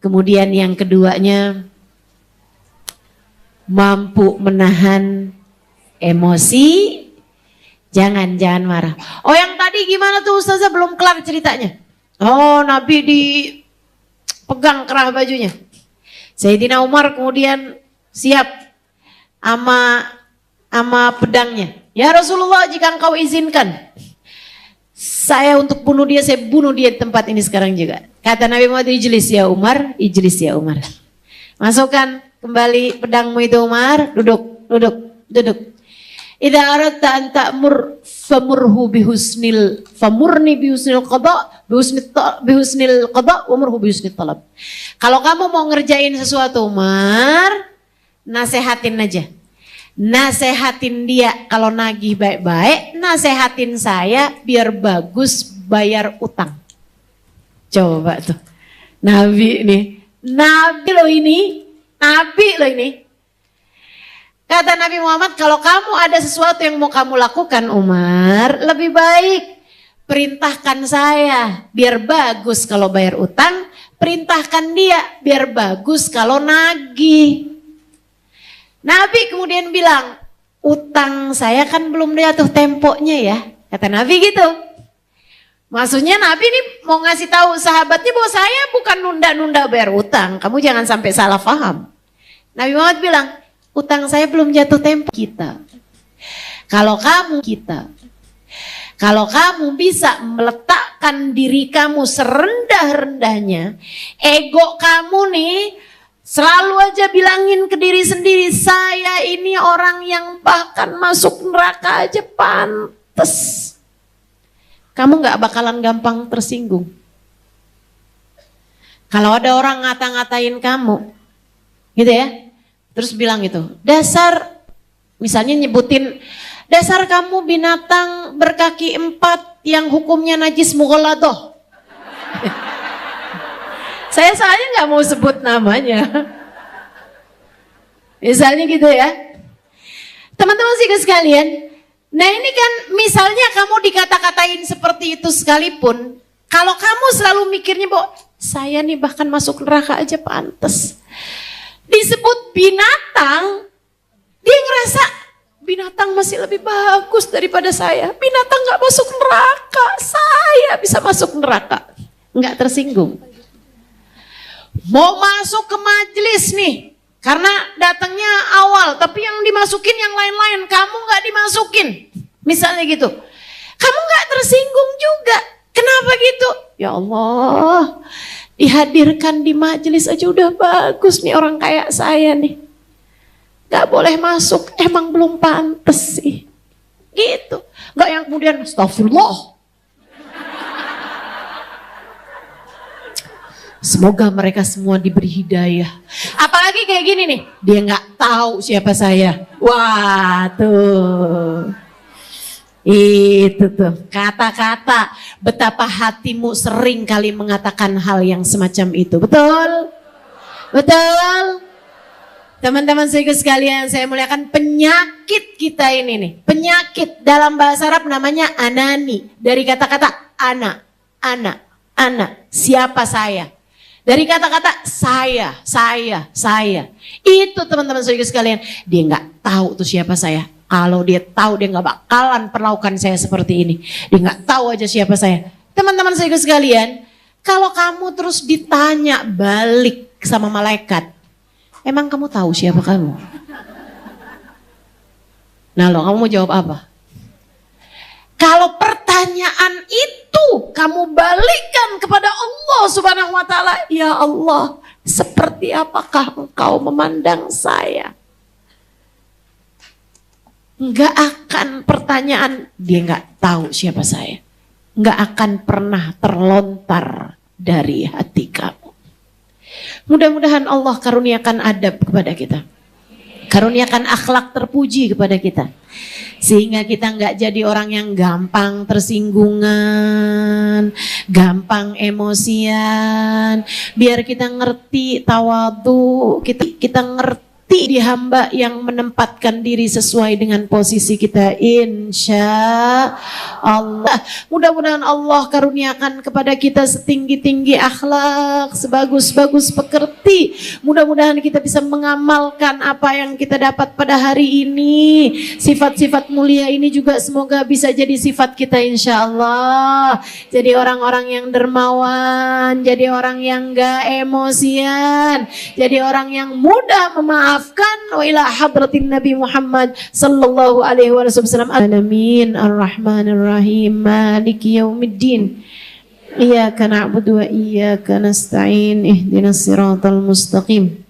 Kemudian yang keduanya mampu menahan emosi. Jangan marah. Oh yang tadi gimana tuh Ustazah, belum kelar ceritanya. Oh Nabi dipegang kerah bajunya. Sayyidina Umar kemudian siap ama pedangnya. Ya Rasulullah, jika engkau izinkan saya untuk bunuh dia, saya bunuh dia di tempat ini sekarang juga. Kata Nabi Muhammad, ijlis ya Umar, ijlis ya Umar. Masukkan kembali pedangmu itu Umar, duduk. Idza aradta an ta'mur famurhu famurni bihusnil qada, bihusnil qada wa murhu bihusnil talab. Kalau kamu mau ngerjain sesuatu Umar, nasehatin aja. Nasehatin dia kalau nagih baik-baik, nasehatin saya biar bagus bayar utang. Coba tuh. Nabi nih. Nabi loh ini. Kata Nabi Muhammad, kalau kamu ada sesuatu yang mau kamu lakukan Umar, lebih baik perintahkan saya biar bagus kalau bayar utang, perintahkan dia biar bagus kalau nagih. Nabi kemudian bilang, utang saya kan belum jatuh temponya ya. Kata Nabi gitu. Maksudnya Nabi ini mau ngasih tahu sahabatnya bahwa saya bukan nunda-nunda bayar utang. Kamu jangan sampai salah paham. Nabi Muhammad bilang, utang saya belum jatuh tempo kita. Kalau kamu bisa meletakkan diri kamu serendah-rendahnya, ego kamu nih, selalu aja bilangin ke diri sendiri, saya ini orang yang bahkan masuk neraka aja pantes. Kamu gak bakalan gampang tersinggung. Kalau ada orang ngata-ngatain kamu, gitu ya, terus bilang itu, dasar, misalnya nyebutin, dasar kamu binatang berkaki 4 yang hukumnya najis mughaladoh. Saya soalnya nggak mau sebut namanya. Misalnya gitu ya. Teman-teman sekalian, nah ini kan misalnya kamu dikata-katain seperti itu sekalipun, Kalau kamu selalu mikirnya bahwa saya nih bahkan masuk neraka aja pantas. Disebut binatang, dia ngerasa binatang masih lebih bagus daripada saya. Binatang gak masuk neraka, saya bisa masuk neraka. Nggak tersinggung. Mau masuk ke majelis nih, karena datangnya awal, tapi yang dimasukin yang lain-lain, kamu nggak dimasukin, misalnya gitu. Kamu nggak tersinggung juga. Kenapa gitu? Ya Allah, dihadirkan di majelis aja udah bagus nih orang kayak saya nih. Nggak boleh masuk, emang belum pantas sih. Gitu. Nggak yang kemudian astagfirullah. Semoga mereka semua diberi hidayah. Apalagi kayak gini nih, dia nggak tahu siapa saya. Wah tuh, itu tuh kata-kata betapa hatimu sering kali mengatakan hal yang semacam itu. Betul? Betul? Teman-teman sekalian, saya muliakan, penyakit kita ini nih. Penyakit dalam bahasa Arab namanya anani. Dari kata-kata ana. Siapa saya? Dari kata-kata saya. Itu teman-teman sekalian, dia nggak tahu tuh siapa saya. Kalau dia tahu, dia nggak bakalan perlakukan saya seperti ini. Dia nggak tahu aja siapa saya. Teman-teman sekalian, kalau kamu terus ditanya balik sama malaikat, emang kamu tahu siapa kamu? Nah lo, kamu mau jawab apa? Kalau pertanyaan itu kamu balikkan kepada Allah Subhanahu wa Ta'ala, ya Allah, seperti apakah engkau memandang saya? Enggak akan pertanyaan, dia enggak tahu siapa saya. Enggak akan pernah terlontar dari hati kamu. Mudah-mudahan Allah karuniakan adab kepada kita. Karuniakan akhlak terpuji kepada kita. Sehingga kita nggak jadi orang yang gampang tersinggungan, gampang emosian. Biar kita ngerti tawadu, kita ngerti di hamba yang menempatkan diri sesuai dengan posisi kita, insya Allah. Mudah-mudahan Allah karuniakan kepada kita setinggi-tinggi akhlak, sebagus-bagus pekerti. Mudah-mudahan kita bisa mengamalkan apa yang kita dapat pada hari ini. Sifat-sifat mulia ini juga semoga bisa jadi sifat kita, insya Allah. Jadi orang-orang yang dermawan, jadi orang yang gak emosian, jadi orang yang mudah memaafkan. Wa ila hadratin Nabi Muhammad sallallahu alaihi wasallam. Alamin ar-Rahmanir Rahim Maliki yaumiddin. Iyyaka na'budu wa iyyaka nasta'in. Ihdinas siratal mustaqim.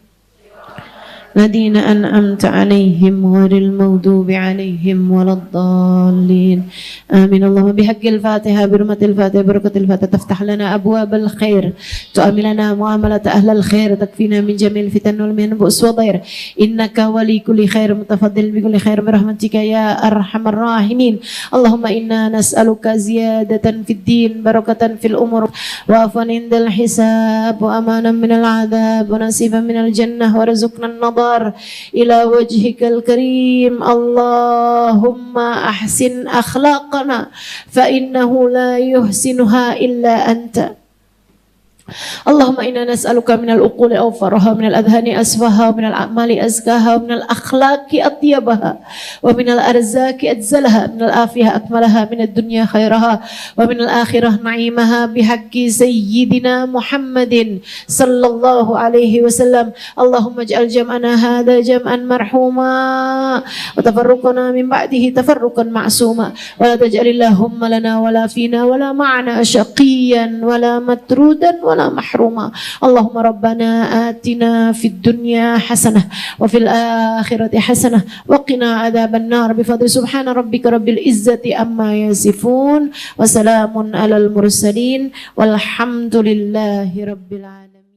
الذين أنعمت عليهم غير المغضوب عليهم ولا الضالين آمين. اللهم بحق الفاتحة برمة الفاتحة بركة الفاتحة تفتح لنا أبواب الخير، تؤمن لنا معاملة أهل الخير، تكفينا من جميع الفتن والمن بؤس وضير. إنك ولي كل خير متفضل بكل خير برحمتك يا أرحم الراحمين. اللهم إنا نسألك زيادة في الدين، بركة في الأمور، وعفوا عند الحساب، وأمانا من العذاب، ونصيبا من الجنة، ورزقنا النظر إلى وجهك الكريم. اللهم أحسن أخلاقنا فإنه لا يحسنها إلا أنت. اللهم إنا نسألك من العقول أوفرها، من الأذهان أسفها، ومن الأعمال أزكاها، ومن الأخلاق أطيبها، ومن الأرزاق أجزلها، من العافية أكملها، من الدنيا خيرها، ومن الآخرة نعيمها، بحق سيدنا محمد صلى الله عليه وسلم. اللهم اجعل جمعنا هذا جمعا مرحوما، وتفرقنا من بعده تفرقا معصوما، ولا تجعل اللهم لنا ولا فينا ولا معنا شقيا ولا مترودا ولا محروما. اللهم ربنا آتنا في الدنيا حسنة وفي الآخرة حسنة وقنا عذاب النار بفضل سبحان ربك رب العزة أما يصفون وسلام على المرسلين والحمد لله رب العالمين.